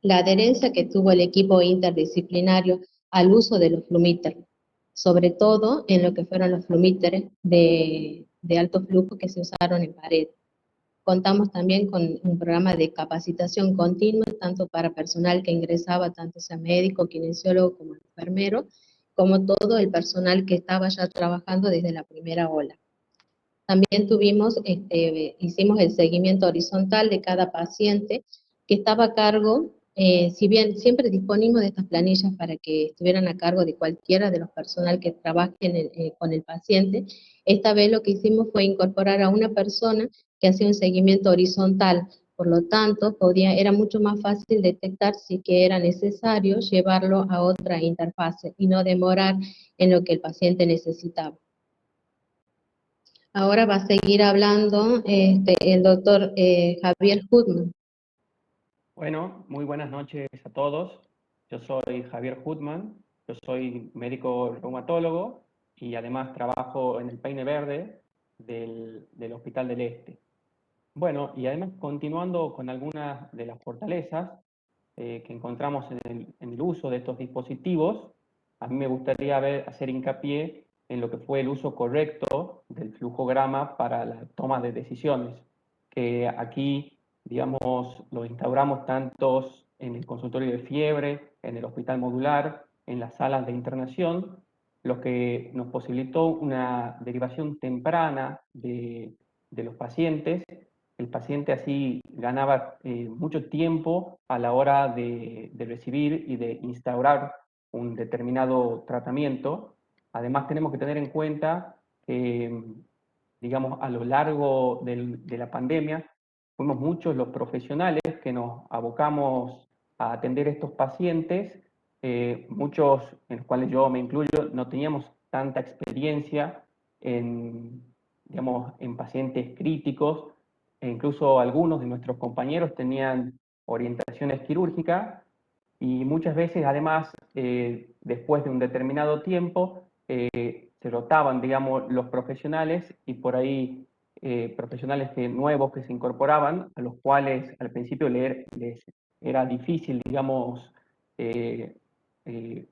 La adherencia que tuvo el equipo interdisciplinario al uso de los flumíteres, sobre todo en lo que fueron los flumíteres de alto flujo que se usaron en pared. Contamos también con un programa de capacitación continua, tanto para personal que ingresaba, tanto sea médico, kinesiólogo como enfermero, como todo el personal que estaba ya trabajando desde la primera ola. También hicimos el seguimiento horizontal de cada paciente que estaba a cargo, si bien siempre disponimos de estas planillas para que estuvieran a cargo de cualquiera de los personal que trabajen con el paciente, esta vez lo que hicimos fue incorporar a una persona que hacía un seguimiento horizontal Por lo tanto, era mucho más fácil detectar si que era necesario llevarlo a otra interfase y no demorar en lo que el paciente necesitaba. Ahora va a seguir hablando el doctor Javier Hutman. Bueno, muy buenas noches a todos. Yo soy Javier Hutman, yo soy médico reumatólogo y además trabajo en el Peine Verde del Hospital del Este. Bueno, y además continuando con algunas de las fortalezas que encontramos en el uso de estos dispositivos, a mí me gustaría hacer hincapié en lo que fue el uso correcto del flujograma para la toma de decisiones, que aquí, digamos, lo instauramos tantos en el consultorio de fiebre, en el hospital modular, en las salas de internación, lo que nos posibilitó una derivación temprana de los pacientes. El paciente así ganaba mucho tiempo a la hora de recibir y de instaurar un determinado tratamiento. Además tenemos que tener en cuenta que, digamos, a lo largo de la pandemia, fuimos muchos los profesionales que nos abocamos a atender estos pacientes, muchos, en los cuales yo me incluyo, no teníamos tanta experiencia digamos, en pacientes críticos, e incluso algunos de nuestros compañeros tenían orientaciones quirúrgicas y muchas veces además después de un determinado tiempo se rotaban, digamos, los profesionales y por ahí profesionales nuevos que se incorporaban, a los cuales al principio les era difícil, digamos,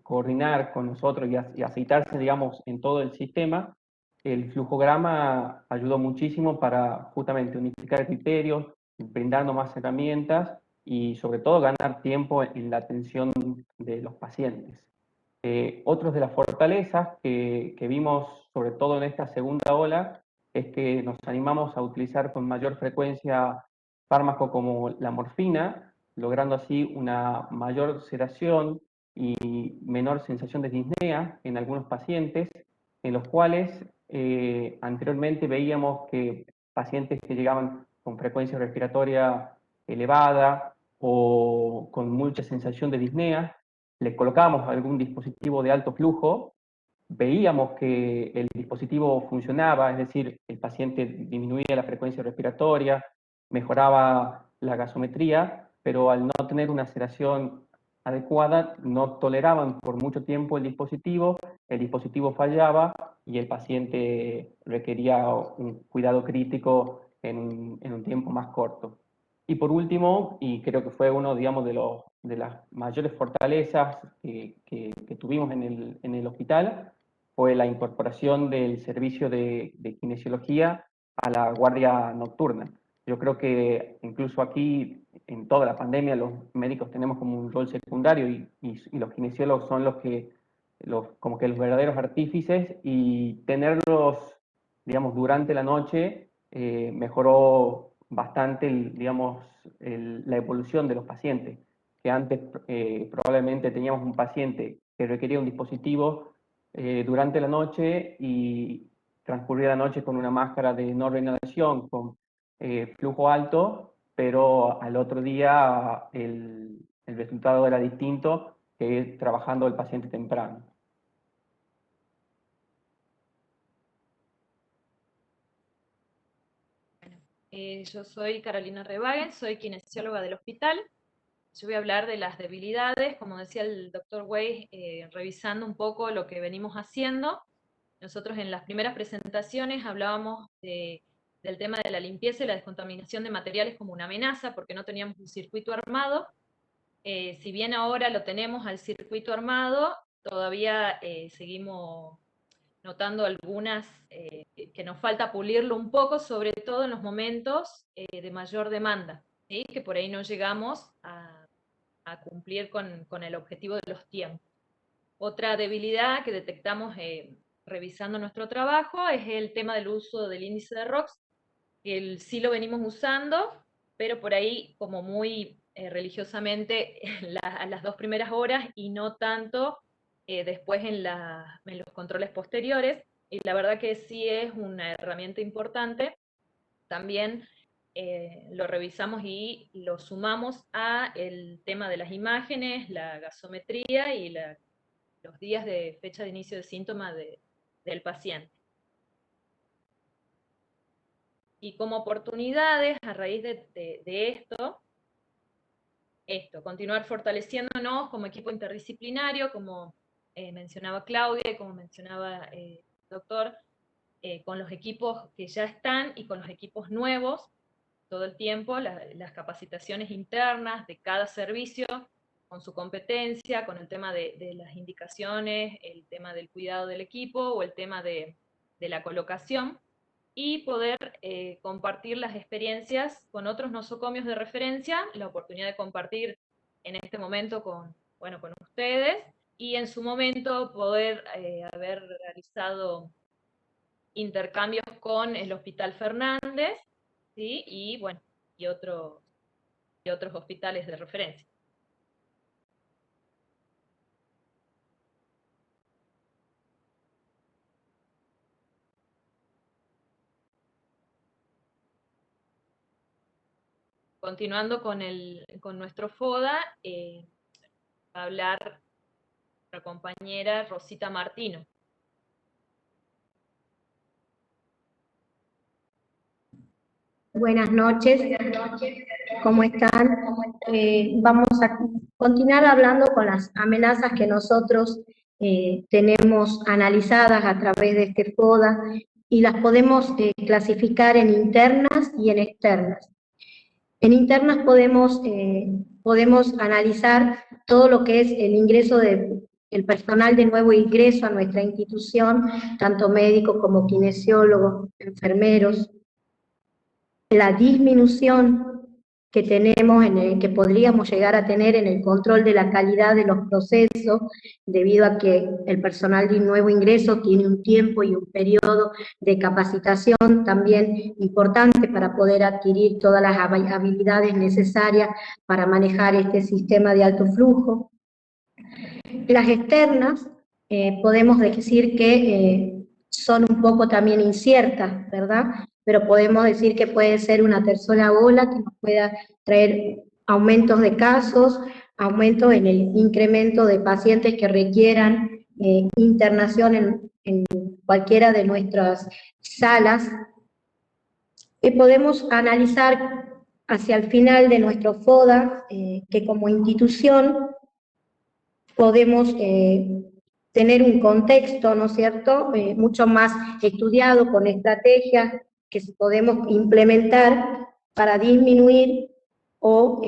coordinar con nosotros y aceitarse, digamos, en todo el sistema. El flujograma ayudó muchísimo para justamente unificar criterios, brindarnos más herramientas y sobre todo ganar tiempo en la atención de los pacientes. Otros de las fortalezas que vimos sobre todo en esta segunda ola es que nos animamos a utilizar con mayor frecuencia fármacos como la morfina, logrando así una mayor sedación y menor sensación de disnea en algunos pacientes, en los cuales anteriormente veíamos que pacientes que llegaban con frecuencia respiratoria elevada o con mucha sensación de disnea, le colocábamos algún dispositivo de alto flujo, veíamos que el dispositivo funcionaba, es decir, el paciente disminuía la frecuencia respiratoria, mejoraba la gasometría, pero al no tener una sedación adecuada, no toleraban por mucho tiempo el dispositivo fallaba y el paciente requería un cuidado crítico en un tiempo más corto. Y por último, y creo que fue uno, digamos, de las mayores fortalezas que tuvimos en el hospital, fue la incorporación del servicio de kinesiología a la guardia nocturna. Yo creo que incluso aquí, en toda la pandemia, los médicos tenemos como un rol secundario y los kinesiólogos son como que los verdaderos artífices, y tenerlos, digamos, durante la noche mejoró bastante, digamos, la evolución de los pacientes, que antes probablemente teníamos un paciente que requería un dispositivo durante la noche y transcurría la noche con una máscara de no reinhalación, con flujo alto, pero al otro día el resultado era distinto que trabajando el paciente temprano. Yo soy Carolina Rebagen, soy kinesióloga del hospital. Yo voy a hablar de las debilidades, como decía el doctor Weiss, revisando un poco lo que venimos haciendo. Nosotros en las primeras presentaciones hablábamos del tema de la limpieza y la descontaminación de materiales como una amenaza, porque no teníamos un circuito armado. Si bien ahora lo tenemos al circuito armado, todavía seguimos notando algunas que nos falta pulirlo un poco, sobre todo en los momentos de mayor demanda, ¿sí? Que por ahí no llegamos a cumplir con el objetivo de los tiempos. Otra debilidad que detectamos revisando nuestro trabajo es el tema del uso del índice de ROX, que sí lo venimos usando, pero por ahí como muy religiosamente a las 2 primeras horas y no tanto después en los controles posteriores, y la verdad que sí es una herramienta importante. También lo revisamos y lo sumamos a el tema de las imágenes, la gasometría y los días de fecha de inicio de síntomas del paciente. Y como oportunidades, a raíz de esto, continuar fortaleciéndonos como equipo interdisciplinario, como mencionaba Claudia y como mencionaba el doctor, con los equipos que ya están y con los equipos nuevos, todo el tiempo, las capacitaciones internas de cada servicio, con su competencia, con el tema de las indicaciones, el tema del cuidado del equipo o el tema de la colocación, y poder compartir las experiencias con otros nosocomios de referencia, la oportunidad de compartir en este momento con ustedes, y en su momento poder haber realizado intercambios con el Hospital Fernández, ¿sí? Y otros hospitales de referencia. Continuando con nuestro FODA, va a hablar nuestra compañera Rosita Martino. Buenas noches, ¿cómo están? Vamos a continuar hablando con las amenazas que nosotros tenemos analizadas a través de este FODA y las podemos clasificar en internas y en externas. En internas podemos analizar todo lo que es el ingreso el personal de nuevo ingreso a nuestra institución, tanto médicos como kinesiólogos, enfermeros, la disminución que tenemos, que podríamos llegar a tener en el control de la calidad de los procesos, debido a que el personal de nuevo ingreso tiene un tiempo y un periodo de capacitación también importante para poder adquirir todas las habilidades necesarias para manejar este sistema de alto flujo. Las externas, podemos decir que son un poco también inciertas, ¿verdad? Pero podemos decir que puede ser una tercera ola que nos pueda traer aumentos de casos, aumentos en el incremento de pacientes que requieran internación en cualquiera de nuestras salas. Podemos analizar hacia el final de nuestro FODA que como institución podemos tener un contexto, ¿no es cierto?, mucho más estudiado, con estrategias que podemos implementar para disminuir todo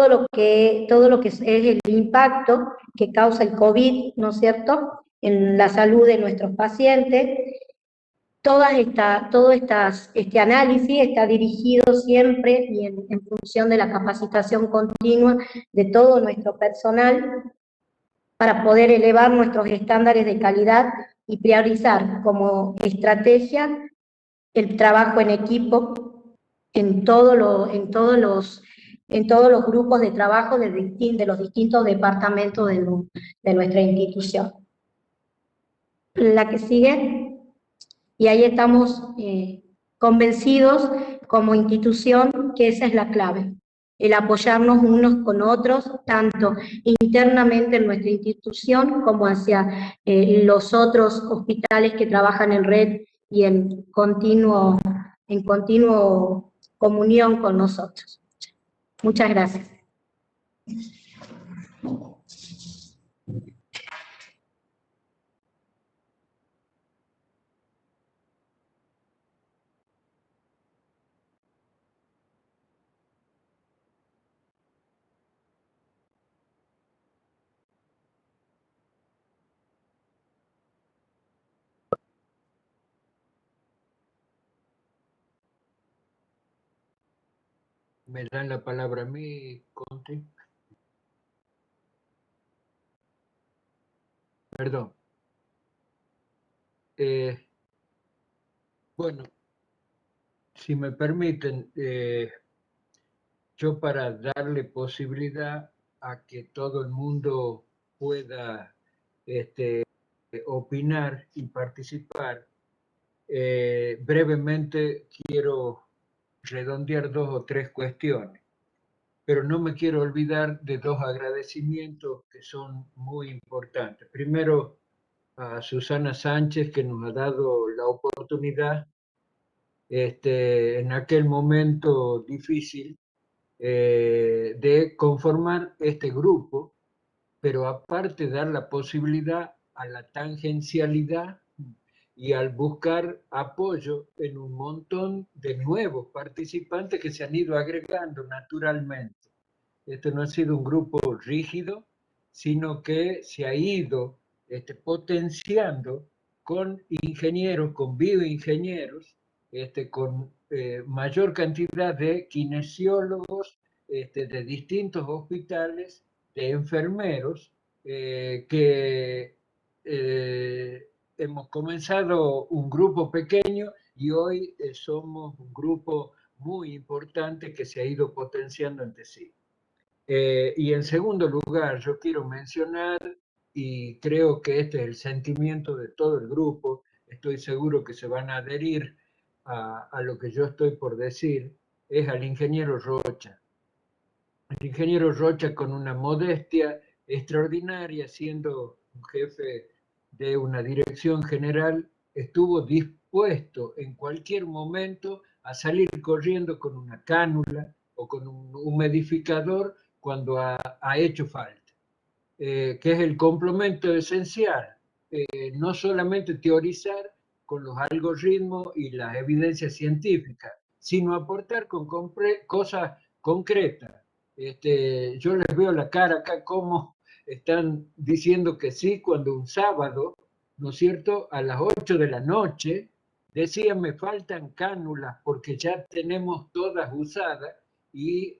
lo que es el impacto que causa el COVID, ¿no es cierto?, en la salud de nuestros pacientes. Todo este análisis está dirigido siempre y en función de la capacitación continua de todo nuestro personal para poder elevar nuestros estándares de calidad y priorizar como estrategia el trabajo en equipo en todos los grupos de trabajo de los distintos departamentos de nuestra institución. La que sigue. Y ahí estamos convencidos como institución que esa es la clave, el apoyarnos unos con otros, tanto internamente en nuestra institución como hacia los otros hospitales que trabajan en red y en continuo comunión con nosotros. Muchas gracias. ¿Me dan la palabra a mí, Conti? Perdón. Bueno, si me permiten, yo para darle posibilidad a que todo el mundo pueda opinar y participar, brevemente quiero redondear 2 o 3 cuestiones, pero no me quiero olvidar de 2 agradecimientos que son muy importantes. Primero, a Susana Sánchez, que nos ha dado la oportunidad en aquel momento difícil de conformar este grupo, pero aparte dar la posibilidad a la tangencialidad y al buscar apoyo en un montón de nuevos participantes que se han ido agregando naturalmente. Esto no ha sido un grupo rígido, sino que se ha ido potenciando con ingenieros, con bioingenieros, con mayor cantidad de kinesiólogos de distintos hospitales, de enfermeros, que hemos comenzado un grupo pequeño y hoy somos un grupo muy importante que se ha ido potenciando entre sí. Y en segundo lugar, yo quiero mencionar, y creo que este es el sentimiento de todo el grupo, estoy seguro que se van a adherir a lo que yo estoy por decir, es al ingeniero Rocha. El ingeniero Rocha, con una modestia extraordinaria, siendo un jefe de una dirección general, estuvo dispuesto en cualquier momento a salir corriendo con una cánula o con un humidificador cuando ha hecho falta, que es el complemento esencial, no solamente teorizar con los algoritmos y las evidencias científicas, sino aportar con cosas concretas. Yo les veo la cara acá como están diciendo que sí cuando un sábado, ¿no es cierto?, a las 8 de la noche, decían me faltan cánulas porque ya tenemos todas usadas y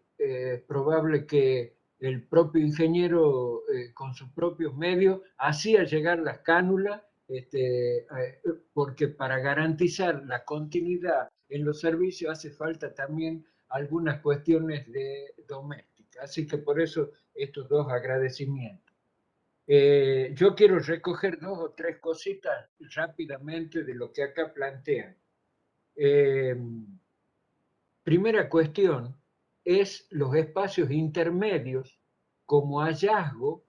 probable que el propio ingeniero con sus propios medios hacía llegar las cánulas porque para garantizar la continuidad en los servicios hace falta también algunas cuestiones domésticas. Así que por eso estos 2 agradecimientos. Yo quiero recoger 2 o 3 cositas rápidamente de lo que acá plantean. Primera cuestión es los espacios intermedios como hallazgo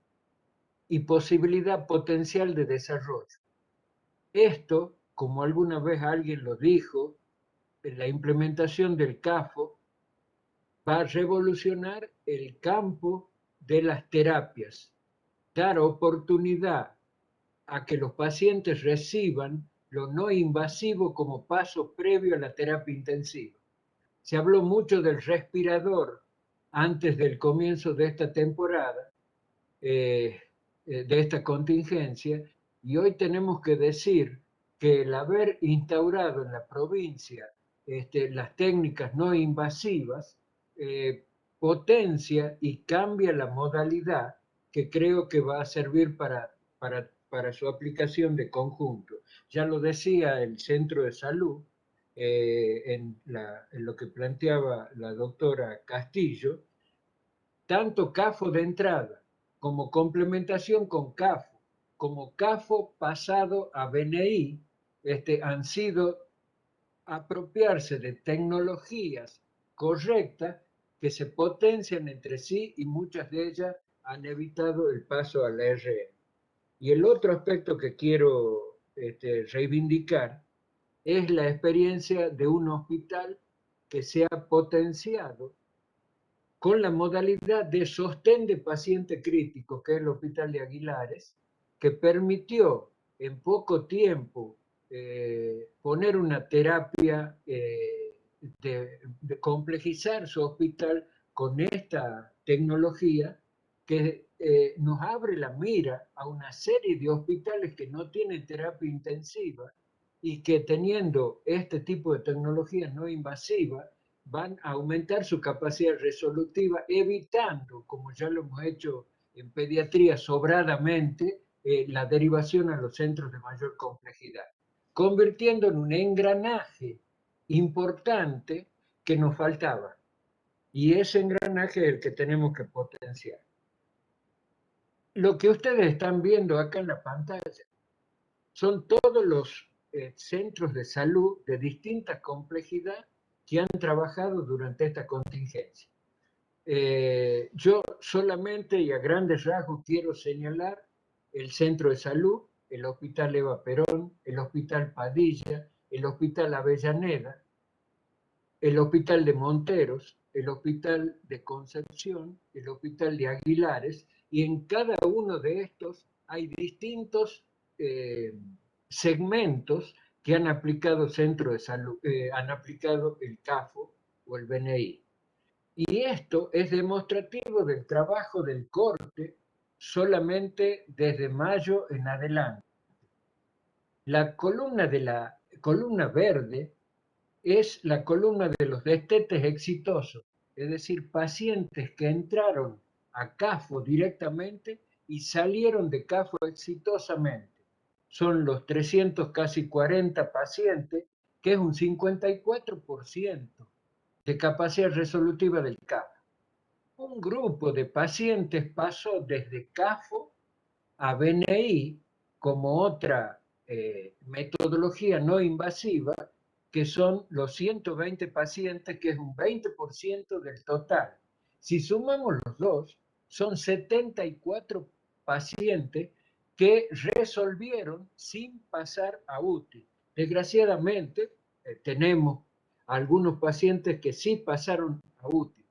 y posibilidad potencial de desarrollo. Esto, como alguna vez alguien lo dijo, en la implementación del CAFO va a revolucionar el campo de las terapias, dar oportunidad a que los pacientes reciban lo no invasivo como paso previo a la terapia intensiva. Se habló mucho del respirador antes del comienzo de esta temporada, de esta contingencia, y hoy tenemos que decir que el haber instaurado en la provincia las técnicas no invasivas potencia y cambia la modalidad que creo que va a servir para su aplicación de conjunto. Ya lo decía el centro de salud, en lo que planteaba la doctora Castillo, tanto CAFO de entrada como complementación con CAFO, como CAFO pasado a BNI, han sido apropiarse de tecnologías correctas que se potencian entre sí y muchas de ellas han evitado el paso a la RM. Y el otro aspecto que quiero reivindicar es la experiencia de un hospital que se ha potenciado con la modalidad de sostén de paciente crítico, que es el Hospital de Aguilares, que permitió en poco tiempo poner una terapia, de complejizar su hospital con esta tecnología que nos abre la mira a una serie de hospitales que no tienen terapia intensiva y que teniendo este tipo de tecnología no invasiva van a aumentar su capacidad resolutiva, evitando, como ya lo hemos hecho en pediatría sobradamente, la derivación a los centros de mayor complejidad, convirtiendo en un engranaje importante que nos faltaba. Y ese engranaje es el que tenemos que potenciar. Lo que ustedes están viendo acá en la pantalla son todos los centros de salud de distinta complejidad que han trabajado durante esta contingencia. Yo solamente y a grandes rasgos quiero señalar el centro de salud, el Hospital Eva Perón, el Hospital Padilla, el Hospital Avellaneda, el Hospital de Monteros, el Hospital de Concepción, el Hospital de Aguilares, y en cada uno de estos hay distintos segmentos que han aplicado centro de salud, han aplicado el CAFO o el BNI. Y esto es demostrativo del trabajo del corte solamente desde mayo en adelante. La columna verde es la columna de los destetes exitosos, es decir, pacientes que entraron a CAFO directamente y salieron de CAFO exitosamente. Son los 300, casi 40 pacientes, que es un 54% de capacidad resolutiva del CAFO. Un grupo de pacientes pasó desde CAFO a BNI como otra metodología no invasiva, que son los 120 pacientes, que es un 20% del total. Si sumamos los dos, son 74 pacientes que resolvieron sin pasar a UTI. Desgraciadamente, tenemos algunos pacientes que sí pasaron a UTI.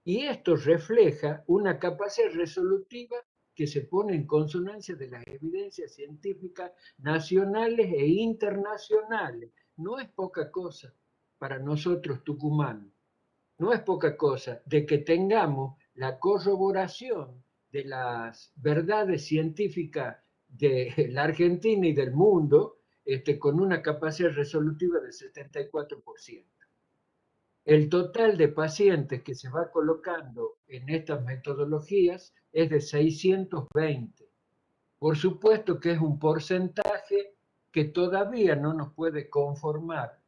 Y esto refleja una capacidad resolutiva que se pone en consonancia de las evidencias científicas nacionales e internacionales. No es poca cosa para nosotros tucumanos, no es poca cosa de que tengamos la corroboración de las verdades científicas de la Argentina y del mundo con una capacidad resolutiva del 74%. El total de pacientes que se va colocando en estas metodologías es de 620. Por supuesto que es un porcentaje que todavía no nos puede conformar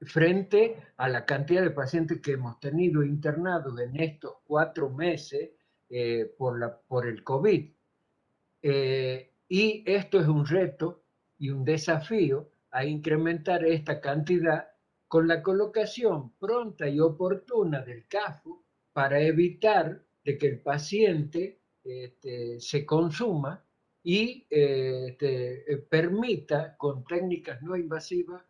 frente a la cantidad de pacientes que hemos tenido internados en estos 4 meses por el COVID. Y esto es un reto y un desafío a incrementar esta cantidad con la colocación pronta y oportuna del CAFO para evitar de que el paciente se consuma y permita con técnicas no invasivas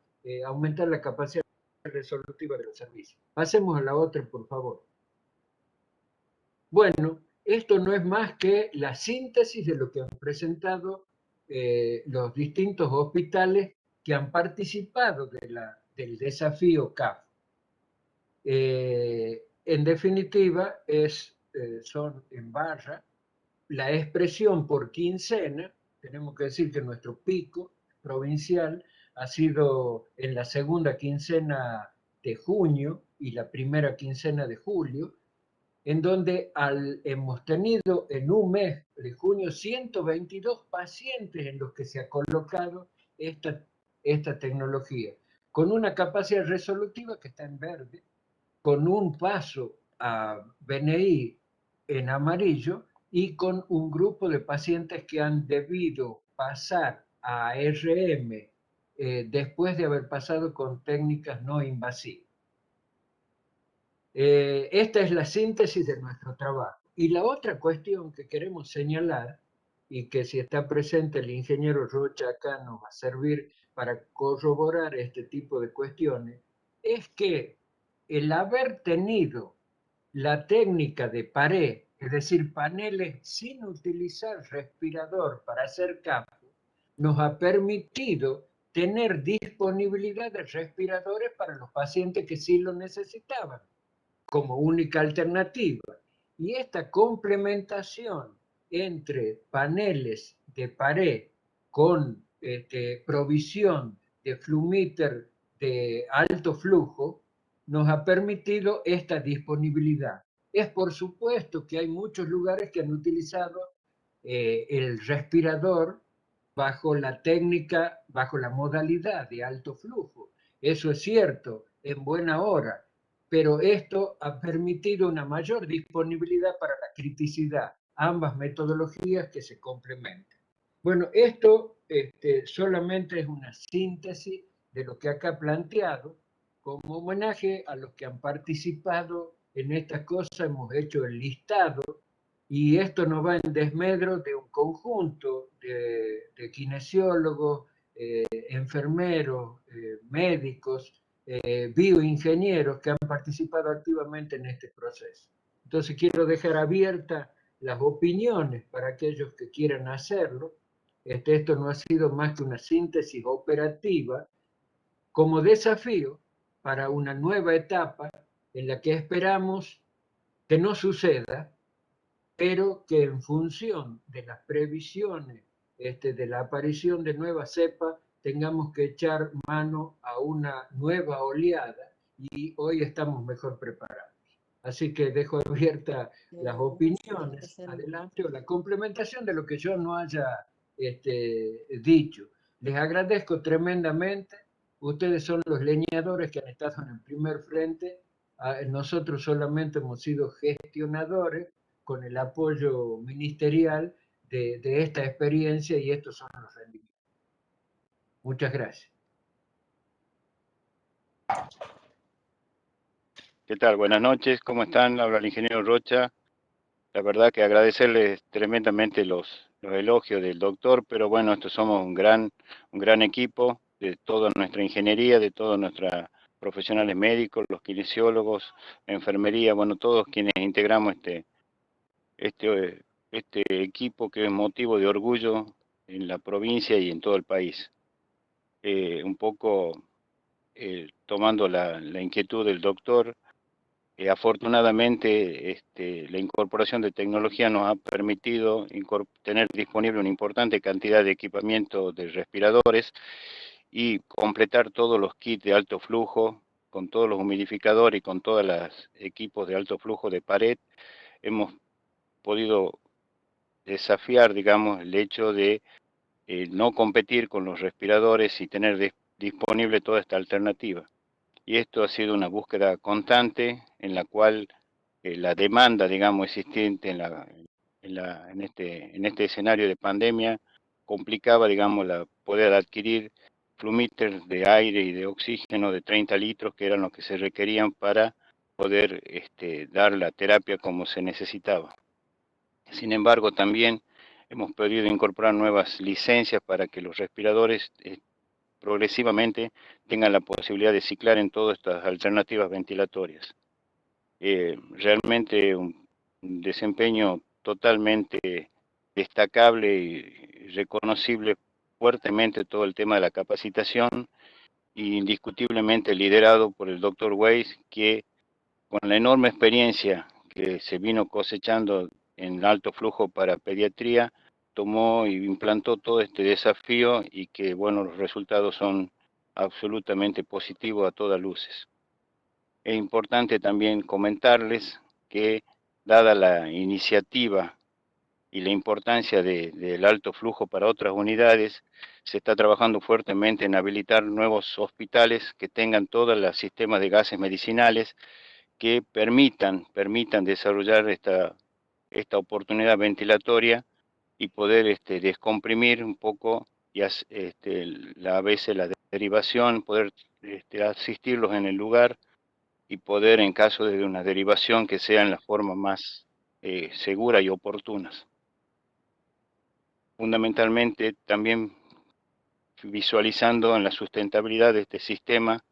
aumentar la capacidad resolutiva de los servicios. Pasemos a la otra, por favor. Bueno, esto no es más que la síntesis de lo que han presentado los distintos hospitales que han participado del desafío CAF. En definitiva, son en barra la expresión por quincena. Tenemos que decir que nuestro pico provincial ha sido en la segunda quincena de junio y la primera quincena de julio, en donde hemos tenido en un mes de junio 122 pacientes en los que se ha colocado esta tecnología, con una capacidad resolutiva que está en verde, con un paso a BNI en amarillo y con un grupo de pacientes que han debido pasar a RM después de haber pasado con técnicas no invasivas. Esta es la síntesis de nuestro trabajo. Y la otra cuestión que queremos señalar, y que si está presente el ingeniero Rocha acá nos va a servir para corroborar este tipo de cuestiones, es que el haber tenido la técnica de pared, es decir, paneles sin utilizar respirador para hacer campo, nos ha permitido tener disponibilidad de respiradores para los pacientes que sí lo necesitaban, como única alternativa. Y esta complementación entre paneles de pared con provisión de flumíter de alto flujo nos ha permitido esta disponibilidad. Es por supuesto que hay muchos lugares que han utilizado el respirador bajo la técnica, bajo la modalidad de alto flujo. Eso es cierto, en buena hora, pero esto ha permitido una mayor disponibilidad para la criticidad, ambas metodologías que se complementan. Bueno, esto solamente es una síntesis de lo que acá planteado. Como homenaje a los que han participado en estas cosas, hemos hecho el listado y esto nos va en desmedro de un conjunto de kinesiólogos, enfermeros, médicos, bioingenieros que han participado activamente en este proceso. Entonces quiero dejar abiertas las opiniones para aquellos que quieran hacerlo. Esto no ha sido más que una síntesis operativa como desafío para una nueva etapa en la que esperamos que no suceda, pero que en función de las previsiones de la aparición de nuevas cepas, tengamos que echar mano a una nueva oleada y hoy estamos mejor preparados. Así que dejo abiertas las opiniones, adelante, o la complementación de lo que yo no haya dicho. Les agradezco tremendamente. Ustedes son los leñadores que han estado en el primer frente. Nosotros solamente hemos sido gestionadores con el apoyo ministerial de esta experiencia y estos son los rendimientos. Muchas gracias. ¿Qué tal? Buenas noches, ¿cómo están? Habla el ingeniero Rocha. La verdad que agradecerles tremendamente los elogios del doctor, pero bueno, estos somos un gran equipo de toda nuestra ingeniería, de todos nuestros profesionales médicos, los kinesiólogos, enfermería, bueno, todos quienes integramos este equipo que es motivo de orgullo en la provincia y en todo el país. Un poco tomando la inquietud del doctor, afortunadamente la incorporación de tecnología nos ha permitido tener disponible una importante cantidad de equipamiento de respiradores y completar todos los kits de alto flujo con todos los humidificadores y con todos los equipos de alto flujo de pared. Hemos podido desafiar, digamos, el hecho de no competir con los respiradores y tener disponible toda esta alternativa. Y esto ha sido una búsqueda constante en la cual la demanda, digamos, existente en este escenario de pandemia complicaba, digamos, poder adquirir flumíteres de aire y de oxígeno de 30 litros, que eran los que se requerían para poder dar la terapia como se necesitaba. Sin embargo, también hemos podido incorporar nuevas licencias para que los respiradores progresivamente tengan la posibilidad de ciclar en todas estas alternativas ventilatorias. Realmente un desempeño totalmente destacable y reconocible fuertemente todo el tema de la capacitación, y indiscutiblemente liderado por el Dr. Weiss, que con la enorme experiencia que se vino cosechando en alto flujo para pediatría, tomó y implantó todo este desafío y que, bueno, los resultados son absolutamente positivos a todas luces. Es importante también comentarles que, dada la iniciativa y la importancia del alto flujo para otras unidades, se está trabajando fuertemente en habilitar nuevos hospitales que tengan todos los sistemas de gases medicinales que permitan desarrollar esta oportunidad ventilatoria y poder descomprimir un poco y a veces la derivación, poder asistirlos en el lugar y poder, en caso de una derivación, que sea en la forma más segura y oportunas. Fundamentalmente también visualizando en la sustentabilidad de este sistema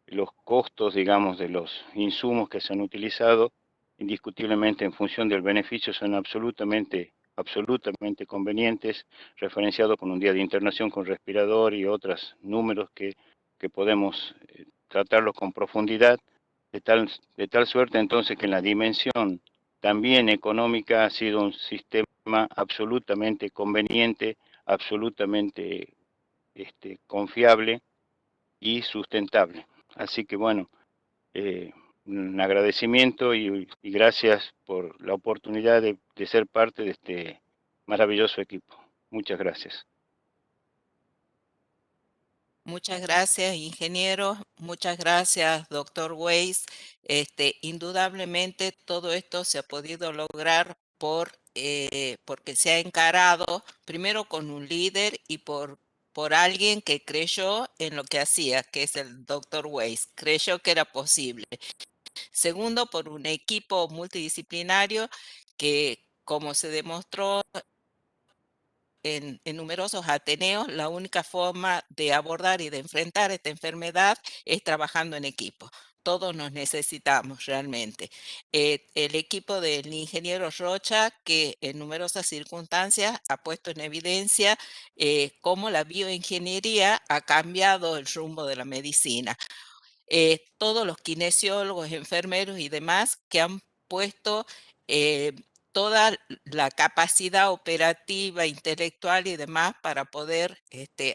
los costos, digamos, de los insumos que se han utilizado, indiscutiblemente en función del beneficio, son absolutamente convenientes, referenciado con un día de internación con respirador y otros números que podemos tratarlos con profundidad, de tal suerte entonces que en la dimensión también económica ha sido un sistema absolutamente conveniente, absolutamente confiable y sustentable. Así que bueno, un agradecimiento y gracias por la oportunidad de ser parte de este maravilloso equipo. Muchas gracias. Muchas gracias, ingeniero. Muchas gracias, doctor Weiss. Indudablemente todo esto se ha podido lograr por porque se ha encarado primero con un líder y por alguien que creyó en lo que hacía, que es el Dr. Weiss, creyó que era posible. Segundo, por un equipo multidisciplinario que, como se demostró en numerosos ateneos, la única forma de abordar y de enfrentar esta enfermedad es trabajando en equipo. Todos nos necesitamos realmente. El equipo del ingeniero Rocha, que en numerosas circunstancias ha puesto en evidencia cómo la bioingeniería ha cambiado el rumbo de la medicina. Todos los kinesiólogos, enfermeros y demás que han puesto toda la capacidad operativa, intelectual y demás para poder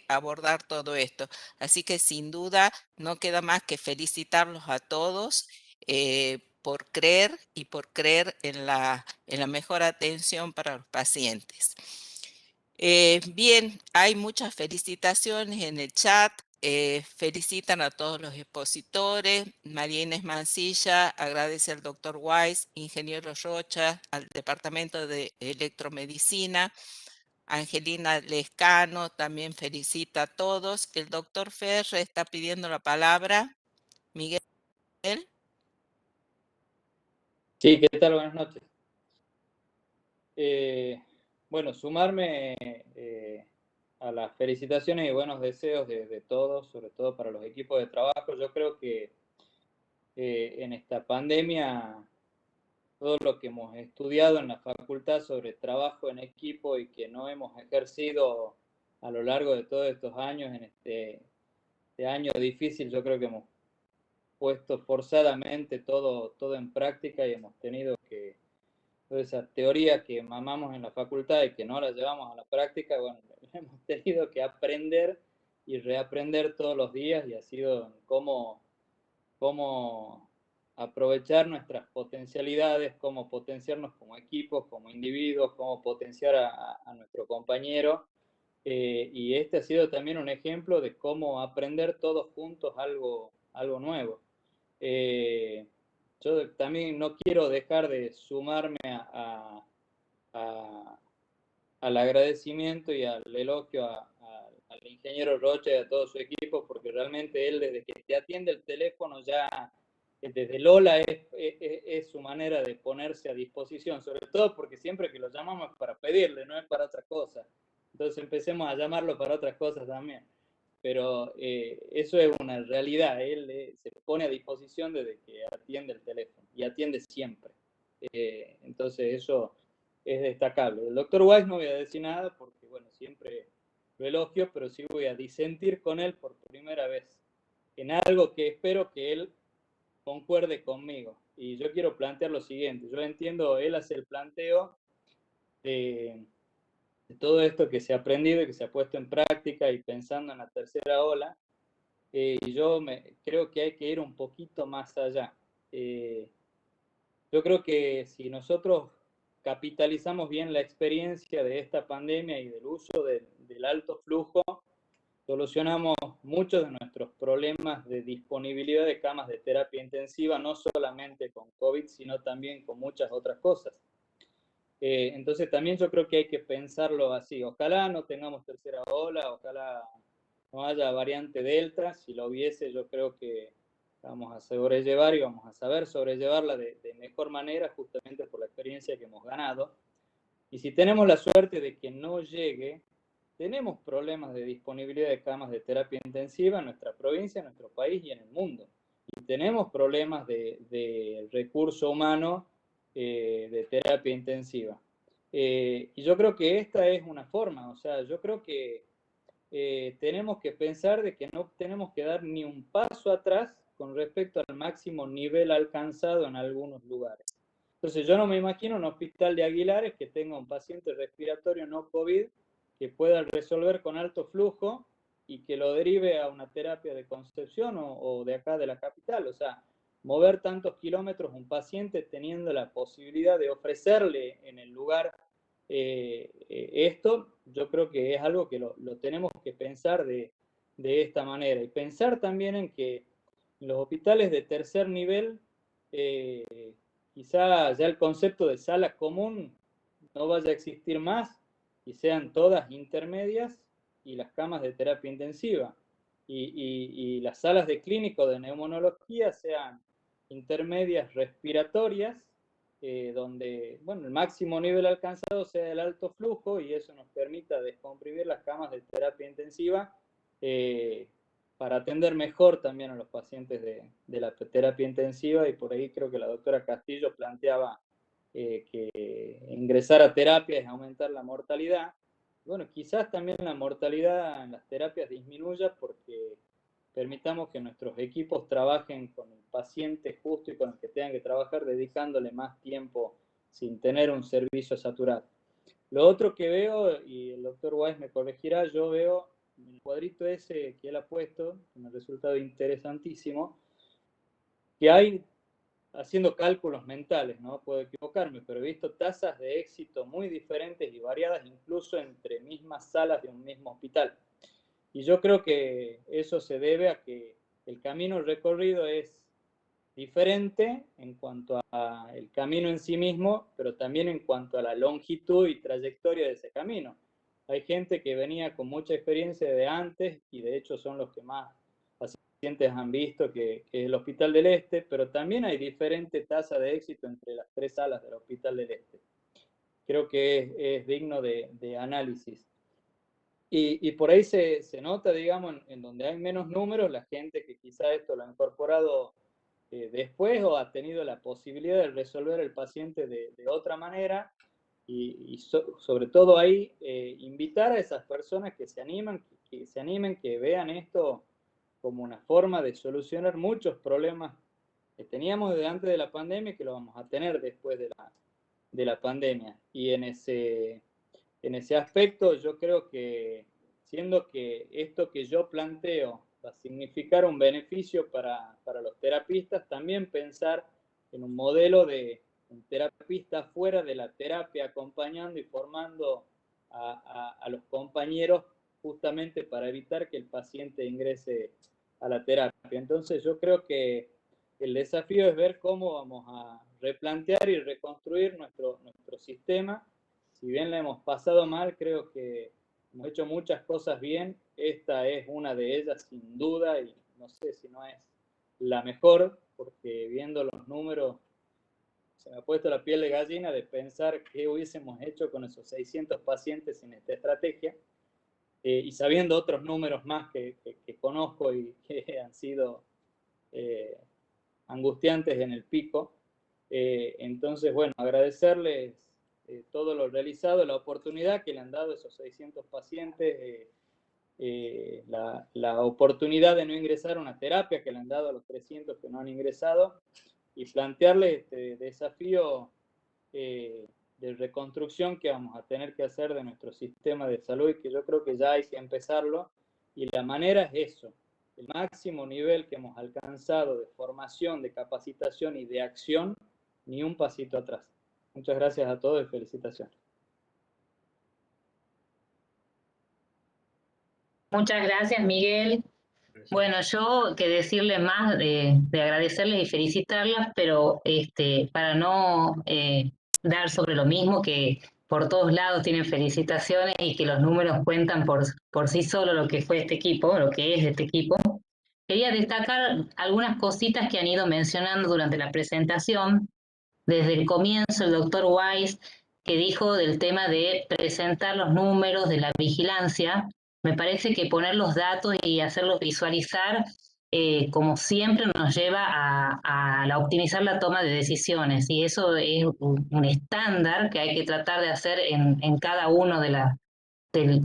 abordar todo esto. Así que sin duda no queda más que felicitarlos a todos por creer y por creer en la mejor atención para los pacientes. Bien, hay muchas felicitaciones en el chat. Felicitan a todos los expositores. María Inés Mancilla agradece al doctor Weiss, ingeniero Rocha, al Departamento de Electromedicina. Angelina Lescano también felicita a todos. El doctor Ferre está pidiendo la palabra. Miguel. Sí, ¿qué tal? Buenas noches. Bueno, sumarme a las felicitaciones y buenos deseos de todos, sobre todo para los equipos de trabajo. Yo creo que en esta pandemia, todo lo que hemos estudiado en la facultad sobre trabajo en equipo y que no hemos ejercido a lo largo de todos estos años, en este año difícil, yo creo que hemos puesto forzadamente todo en práctica y hemos tenido que, toda esa teoría que mamamos en la facultad y que no la llevamos a la práctica, bueno, hemos tenido que aprender y reaprender todos los días y ha sido cómo aprovechar nuestras potencialidades, cómo potenciarnos como equipos, como individuos, cómo potenciar a nuestro compañero. Y este ha sido también un ejemplo de cómo aprender todos juntos algo nuevo. Yo también no quiero dejar de sumarme al agradecimiento y al elogio al ingeniero Rocha y a todo su equipo, porque realmente él desde que te atiende el teléfono ya, desde Lola es su manera de ponerse a disposición, sobre todo porque siempre que lo llamamos es para pedirle, no es para otra cosa. Entonces empecemos a llamarlo para otras cosas también. Pero eso es una realidad, él se pone a disposición desde que atiende el teléfono y atiende siempre. Entonces eso es destacable. Del doctor Weiss no voy a decir nada porque, bueno, siempre lo elogio, pero sí voy a disentir con él por primera vez en algo que espero que él concuerde conmigo. Y yo quiero plantear lo siguiente. Yo entiendo, él hace el planteo de todo esto que se ha aprendido y que se ha puesto en práctica y pensando en la tercera ola, y yo creo que hay que ir un poquito más allá. Yo creo que si nosotros capitalizamos bien la experiencia de esta pandemia y del uso del alto flujo, solucionamos muchos de nuestros problemas de disponibilidad de camas de terapia intensiva, no solamente con COVID, sino también con muchas otras cosas. Entonces también yo creo que hay que pensarlo así. Ojalá no tengamos tercera ola, ojalá no haya variante Delta. Si lo hubiese, yo creo que vamos a sobrellevar y vamos a saber sobrellevarla de mejor manera, justamente por la experiencia que hemos ganado. Y si tenemos la suerte de que no llegue, tenemos problemas de disponibilidad de camas de terapia intensiva en nuestra provincia, en nuestro país y en el mundo. Y tenemos problemas de recurso humano de terapia intensiva. Y yo creo que esta es una forma, o sea, yo creo que tenemos que pensar de que no tenemos que dar ni un paso atrás con respecto al máximo nivel alcanzado en algunos lugares. Entonces yo no me imagino un hospital de Aguilares que tenga un paciente respiratorio no COVID que pueda resolver con alto flujo y que lo derive a una terapia de Concepción o de acá de la capital. O sea, mover tantos kilómetros un paciente teniendo la posibilidad de ofrecerle en el lugar esto, yo creo que es algo que lo tenemos que pensar de esta manera. Y pensar también en que los hospitales de tercer nivel, quizá ya el concepto de sala común no vaya a existir más y sean todas intermedias y las camas de terapia intensiva y las salas de clínico de neumonología sean intermedias respiratorias, donde bueno, el máximo nivel alcanzado sea el alto flujo y eso nos permita descomprimir las camas de terapia intensiva para atender mejor también a los pacientes de la terapia intensiva, y por ahí creo que la doctora Castillo planteaba que ingresar a terapia es aumentar la mortalidad. Bueno, quizás también la mortalidad en las terapias disminuya porque permitamos que nuestros equipos trabajen con el paciente justo y con el que tengan que trabajar, dedicándole más tiempo sin tener un servicio saturado. Lo otro que veo, y el doctor Weiss me corregirá, yo veo en el cuadrito ese que él ha puesto, que me ha resultado interesantísimo, que hay, haciendo cálculos mentales, no puedo equivocarme, pero he visto tasas de éxito muy diferentes y variadas, incluso entre mismas salas de un mismo hospital. Y yo creo que eso se debe a que el camino recorrido es diferente en cuanto al camino en sí mismo, pero también en cuanto a la longitud y trayectoria de ese camino. Hay gente que venía con mucha experiencia de antes y de hecho son los que más pacientes han visto, que es el Hospital del Este, pero también hay diferente tasa de éxito entre las 3 salas del Hospital del Este. Creo que es digno de análisis. Y por ahí se nota, digamos, en donde hay menos números, la gente que quizá esto lo ha incorporado después o ha tenido la posibilidad de resolver el paciente de otra manera, y sobre todo ahí invitar a esas personas que se animen, que vean esto como una forma de solucionar muchos problemas que teníamos desde antes de la pandemia y que lo vamos a tener después de la pandemia. Y en ese aspecto yo creo que, siendo que esto que yo planteo va a significar un beneficio para los terapistas, también pensar en un modelo de un terapista fuera de la terapia, acompañando y formando a los compañeros justamente para evitar que el paciente ingrese a la terapia. Entonces yo creo que el desafío es ver cómo vamos a replantear y reconstruir nuestro sistema. Si bien la hemos pasado mal, creo que hemos hecho muchas cosas bien. Esta es una de ellas, sin duda, y no sé si no es la mejor, porque viendo los números se me ha puesto la piel de gallina de pensar qué hubiésemos hecho con esos 600 pacientes sin esta estrategia, y sabiendo otros números más que conozco y que han sido angustiantes en el pico. Entonces, bueno, agradecerles todo lo realizado, la oportunidad que le han dado esos 600 pacientes, la oportunidad de no ingresar a una terapia que le han dado a los 300 que no han ingresado, y plantearles este desafío de reconstrucción que vamos a tener que hacer de nuestro sistema de salud, y que yo creo que ya hay que empezarlo, y la manera es eso, el máximo nivel que hemos alcanzado de formación, de capacitación y de acción, ni un pasito atrás. Muchas gracias a todos y felicitaciones. Muchas gracias, Miguel. Bueno, yo que decirles más de agradecerles y felicitarlas, pero para no dar sobre lo mismo, que por todos lados tienen felicitaciones y que los números cuentan por sí solo lo que fue este equipo, lo que es este equipo, quería destacar algunas cositas que han ido mencionando durante la presentación. Desde el comienzo, el doctor Weiss, que dijo del tema de presentar los números de la vigilancia, me parece que poner los datos y hacerlos visualizar, como siempre, nos lleva a optimizar la toma de decisiones, y eso es un estándar que hay que tratar de hacer en cada una de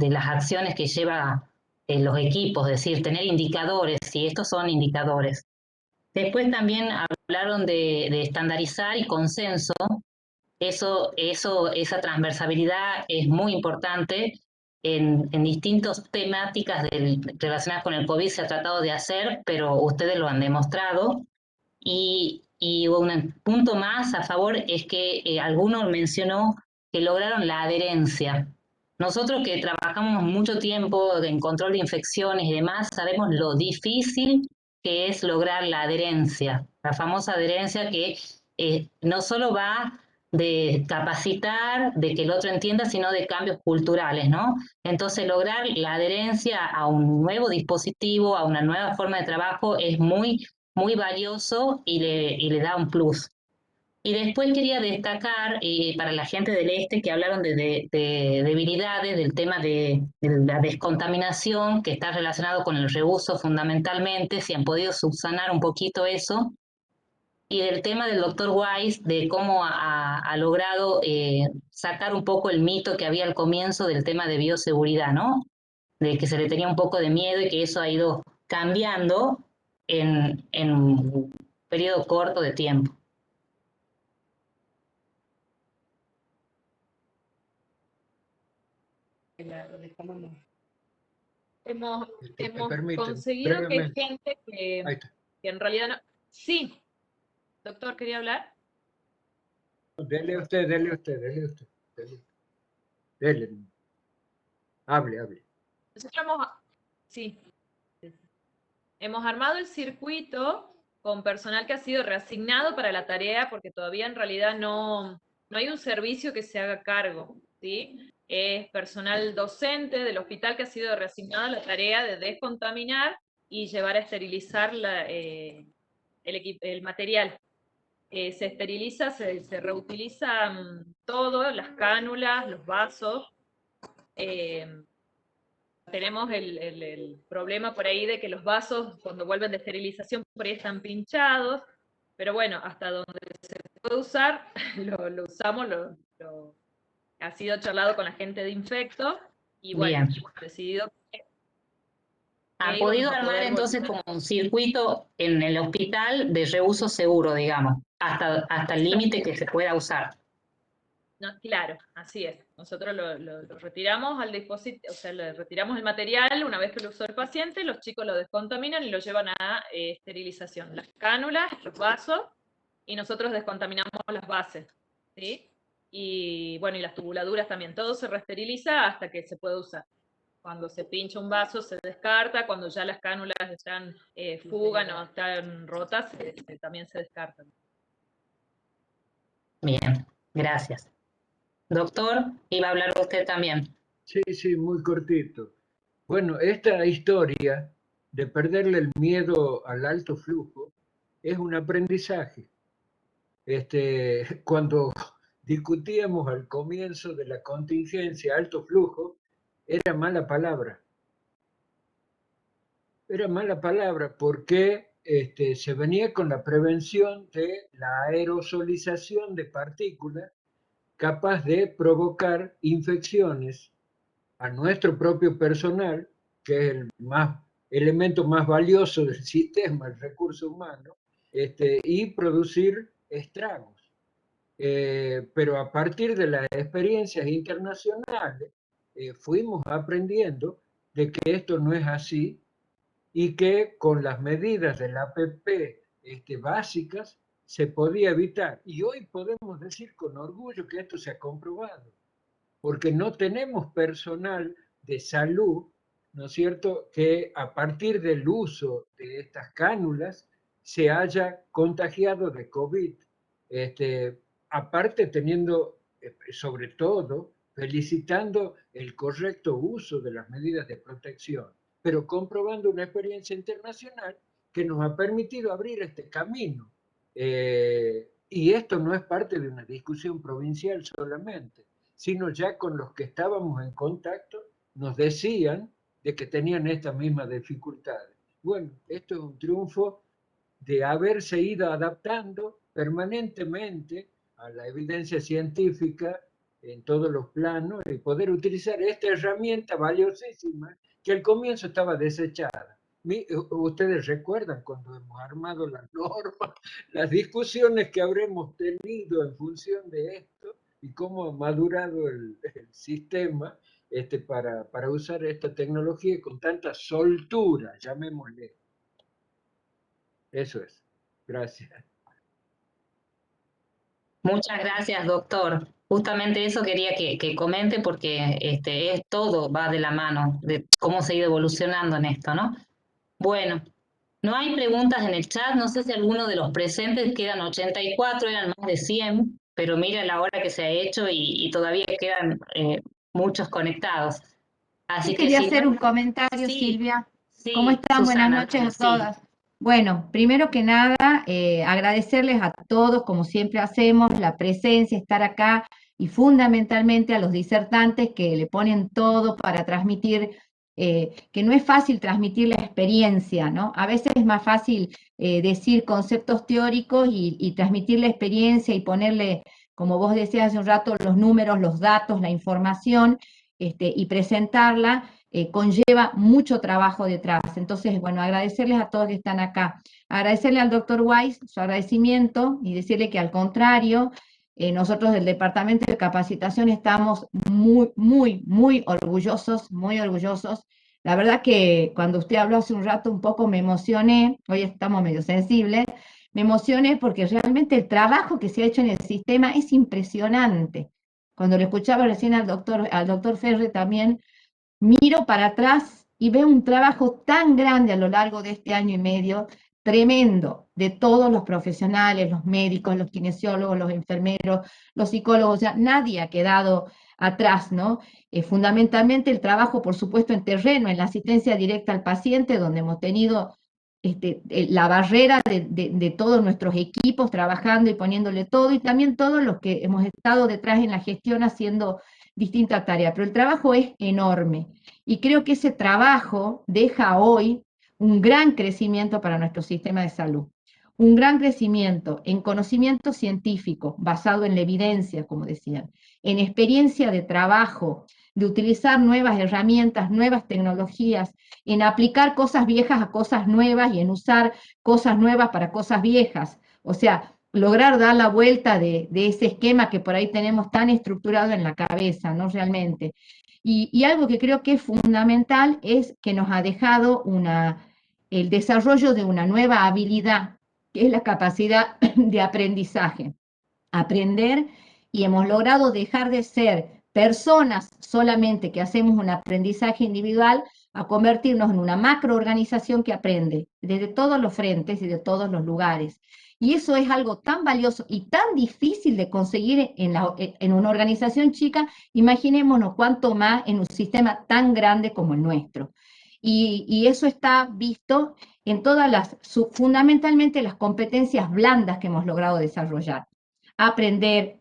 las acciones que lleva los equipos, es decir, tener indicadores, y estos son indicadores. Después también hablaron de estandarizar y consenso. Esa transversabilidad es muy importante. En distintas temáticas relacionadas con el COVID se ha tratado de hacer, pero ustedes lo han demostrado. Y un punto más a favor es que alguno mencionó que lograron la adherencia. Nosotros que trabajamos mucho tiempo en control de infecciones y demás, sabemos lo difícil que es lograr la adherencia, la famosa adherencia que no solo va de capacitar, de que el otro entienda, sino de cambios culturales, ¿no? Entonces, lograr la adherencia a un nuevo dispositivo, a una nueva forma de trabajo, es muy, muy valioso y le da un plus. Y después quería destacar para la gente del este que hablaron de debilidades, del tema de la descontaminación que está relacionado con el reuso fundamentalmente, si han podido subsanar un poquito eso, y del tema del doctor Weiss, de cómo ha logrado sacar un poco el mito que había al comienzo del tema de bioseguridad, ¿no? De que se le tenía un poco de miedo y que eso ha ido cambiando en un periodo corto de tiempo. Hemos Me permiten, conseguido que brevemente. gente Ahí está. que en realidad no... Sí, doctor, ¿quería hablar? Dele usted. Dele. Hable. Nosotros hemos armado el circuito con personal que ha sido reasignado para la tarea, porque todavía en realidad no hay un servicio que se haga cargo, ¿sí? Es personal docente del hospital que ha sido reasignado a la tarea de descontaminar y llevar a esterilizar el material. Se esteriliza, se reutiliza todo, las cánulas, los vasos. Tenemos el problema por ahí de que los vasos, cuando vuelven de esterilización, por ahí están pinchados, pero bueno, hasta donde se puede usar, lo usamos, ha sido charlado con la gente de Infecto, y bueno, Bien. hemos decidido que Ha íbamos podido a armar poder entonces volver. como un circuito en el hospital de reuso seguro, digamos, hasta el límite que se pueda usar. No, claro, así es. Nosotros lo retiramos al dispositivo, o sea, le retiramos el material una vez que lo usó el paciente, los chicos lo descontaminan y lo llevan a esterilización. Las cánulas, los vasos, y nosotros descontaminamos las bases, ¿sí? Y bueno, y las tubuladuras también. Todo se reesteriliza hasta que se puede usar. Cuando se pincha un vaso se descarta, cuando ya las cánulas están fugan o están rotas, también se descartan. Bien, gracias. Doctor, iba a hablar usted también. Sí, muy cortito. Bueno, esta historia de perderle el miedo al alto flujo es un aprendizaje. Cuando discutíamos al comienzo de la contingencia alto flujo, era mala palabra. Era mala palabra porque se venía con la prevención de la aerosolización de partículas capaz de provocar infecciones a nuestro propio personal, que es el elemento más valioso del sistema, el recurso humano, y producir estragos. Pero a partir de las experiencias internacionales, fuimos aprendiendo de que esto no es así y que con las medidas del APP básicas se podía evitar. Y hoy podemos decir con orgullo que esto se ha comprobado, porque no tenemos personal de salud, ¿no es cierto?, que a partir del uso de estas cánulas se haya contagiado de COVID. Aparte teniendo, sobre todo, felicitando el correcto uso de las medidas de protección, pero comprobando una experiencia internacional que nos ha permitido abrir este camino. Y esto no es parte de una discusión provincial solamente, sino ya con los que estábamos en contacto nos decían de que tenían estas mismas dificultades. Bueno, esto es un triunfo de haberse ido adaptando permanentemente a la evidencia científica en todos los planos y poder utilizar esta herramienta valiosísima que al comienzo estaba desechada. Ustedes recuerdan cuando hemos armado las normas, las discusiones que habremos tenido en función de esto y cómo ha madurado el sistema para usar esta tecnología con tanta soltura, llamémosle. Eso es. Gracias. Muchas gracias, doctor. Justamente eso quería que comente porque es todo va de la mano de cómo se ha ido evolucionando en esto, ¿no? Bueno, no hay preguntas en el chat, no sé si alguno de los presentes, quedan 84, eran más de 100, pero mira la hora que se ha hecho y todavía quedan muchos conectados. Así Yo que quería si hacer no, un comentario, sí, Silvia. ¿Cómo sí, están? Buenas Susana, noches a sí. todas. Bueno, primero que nada, agradecerles a todos, como siempre hacemos, la presencia, estar acá y fundamentalmente a los disertantes que le ponen todo para transmitir, que no es fácil transmitir la experiencia, ¿no? A veces es más fácil decir conceptos teóricos y transmitir la experiencia y ponerle, como vos decías hace un rato, los números, los datos, la información, y presentarla. Conlleva mucho trabajo detrás. Entonces, bueno, agradecerles a todos que están acá. Agradecerle al doctor Weiss su agradecimiento y decirle que al contrario, nosotros del Departamento de Capacitación estamos muy orgullosos, muy orgullosos. La verdad que cuando usted habló hace un rato un poco me emocioné, hoy estamos medio sensibles, me emocioné porque realmente el trabajo que se ha hecho en el sistema es impresionante. Cuando lo escuchaba recién al doctor Ferre también, miro para atrás y veo un trabajo tan grande a lo largo de este año y medio, tremendo, de todos los profesionales, los médicos, los kinesiólogos, los enfermeros, los psicólogos, o sea, nadie ha quedado atrás, ¿no? Fundamentalmente el trabajo, por supuesto, en terreno, en la asistencia directa al paciente, donde hemos tenido la barrera de todos nuestros equipos trabajando y poniéndole todo, y también todos los que hemos estado detrás en la gestión haciendo distintas tareas, pero el trabajo es enorme y creo que ese trabajo deja hoy un gran crecimiento para nuestro sistema de salud, un gran crecimiento en conocimiento científico basado en la evidencia, como decían, en experiencia de trabajo, de utilizar nuevas herramientas, nuevas tecnologías, en aplicar cosas viejas a cosas nuevas y en usar cosas nuevas para cosas viejas. O sea, lograr dar la vuelta de ese esquema que por ahí tenemos tan estructurado en la cabeza, ¿no? Realmente. Y algo que creo que es fundamental es que nos ha dejado el desarrollo de una nueva habilidad, que es la capacidad de aprendizaje. Aprender, y hemos logrado dejar de ser personas solamente que hacemos un aprendizaje individual a convertirnos en una macroorganización que aprende desde todos los frentes y de todos los lugares. Y eso es algo tan valioso y tan difícil de conseguir en una organización chica, imaginémonos cuánto más en un sistema tan grande como el nuestro. Y eso está visto en fundamentalmente las competencias blandas que hemos logrado desarrollar. Aprender,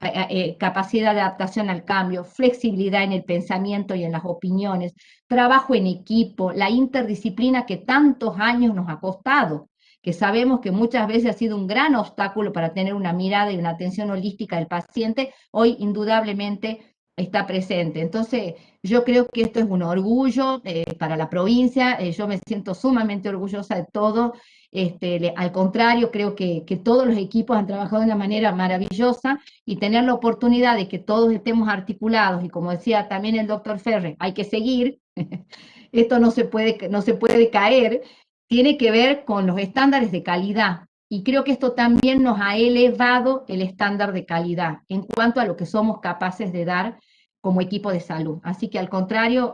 capacidad de adaptación al cambio, flexibilidad en el pensamiento y en las opiniones, trabajo en equipo, la interdisciplina que tantos años nos ha costado, que sabemos que muchas veces ha sido un gran obstáculo para tener una mirada y una atención holística del paciente, hoy indudablemente está presente. Entonces, yo creo que esto es un orgullo para la provincia, yo me siento sumamente orgullosa de todo. Al contrario, creo que todos los equipos han trabajado de una manera maravillosa y tener la oportunidad de que todos estemos articulados y como decía también el doctor Ferre, hay que seguir, esto no se puede caer, tiene que ver con los estándares de calidad. Y creo que esto también nos ha elevado el estándar de calidad en cuanto a lo que somos capaces de dar como equipo de salud. Así que al contrario,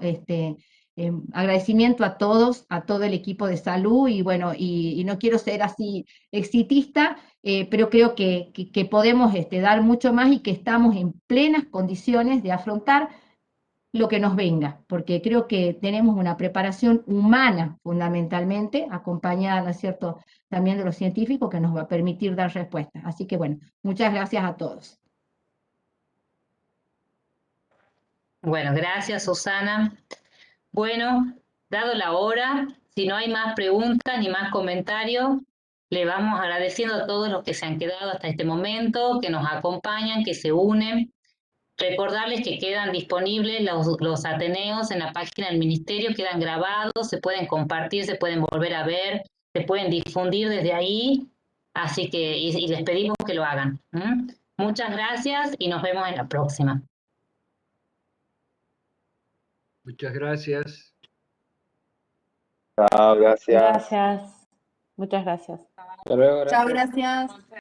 agradecimiento a todos, a todo el equipo de salud y bueno, y no quiero ser así exitista, pero creo que podemos dar mucho más y que estamos en plenas condiciones de afrontar lo que nos venga, porque creo que tenemos una preparación humana fundamentalmente, acompañada, ¿no es cierto?, también de los científicos que nos va a permitir dar respuestas. Así que bueno, muchas gracias a todos. Bueno, gracias Susana. Bueno, dado la hora, si no hay más preguntas ni más comentarios, le vamos agradeciendo a todos los que se han quedado hasta este momento, que nos acompañan, que se unen. Recordarles que quedan disponibles los Ateneos en la página del Ministerio, quedan grabados, se pueden compartir, se pueden volver a ver, se pueden difundir desde ahí, así que y les pedimos que lo hagan. Muchas gracias y nos vemos en la próxima. Muchas gracias. Chao, gracias. Gracias. Muchas gracias. Hasta luego, Chao, gracias. gracias.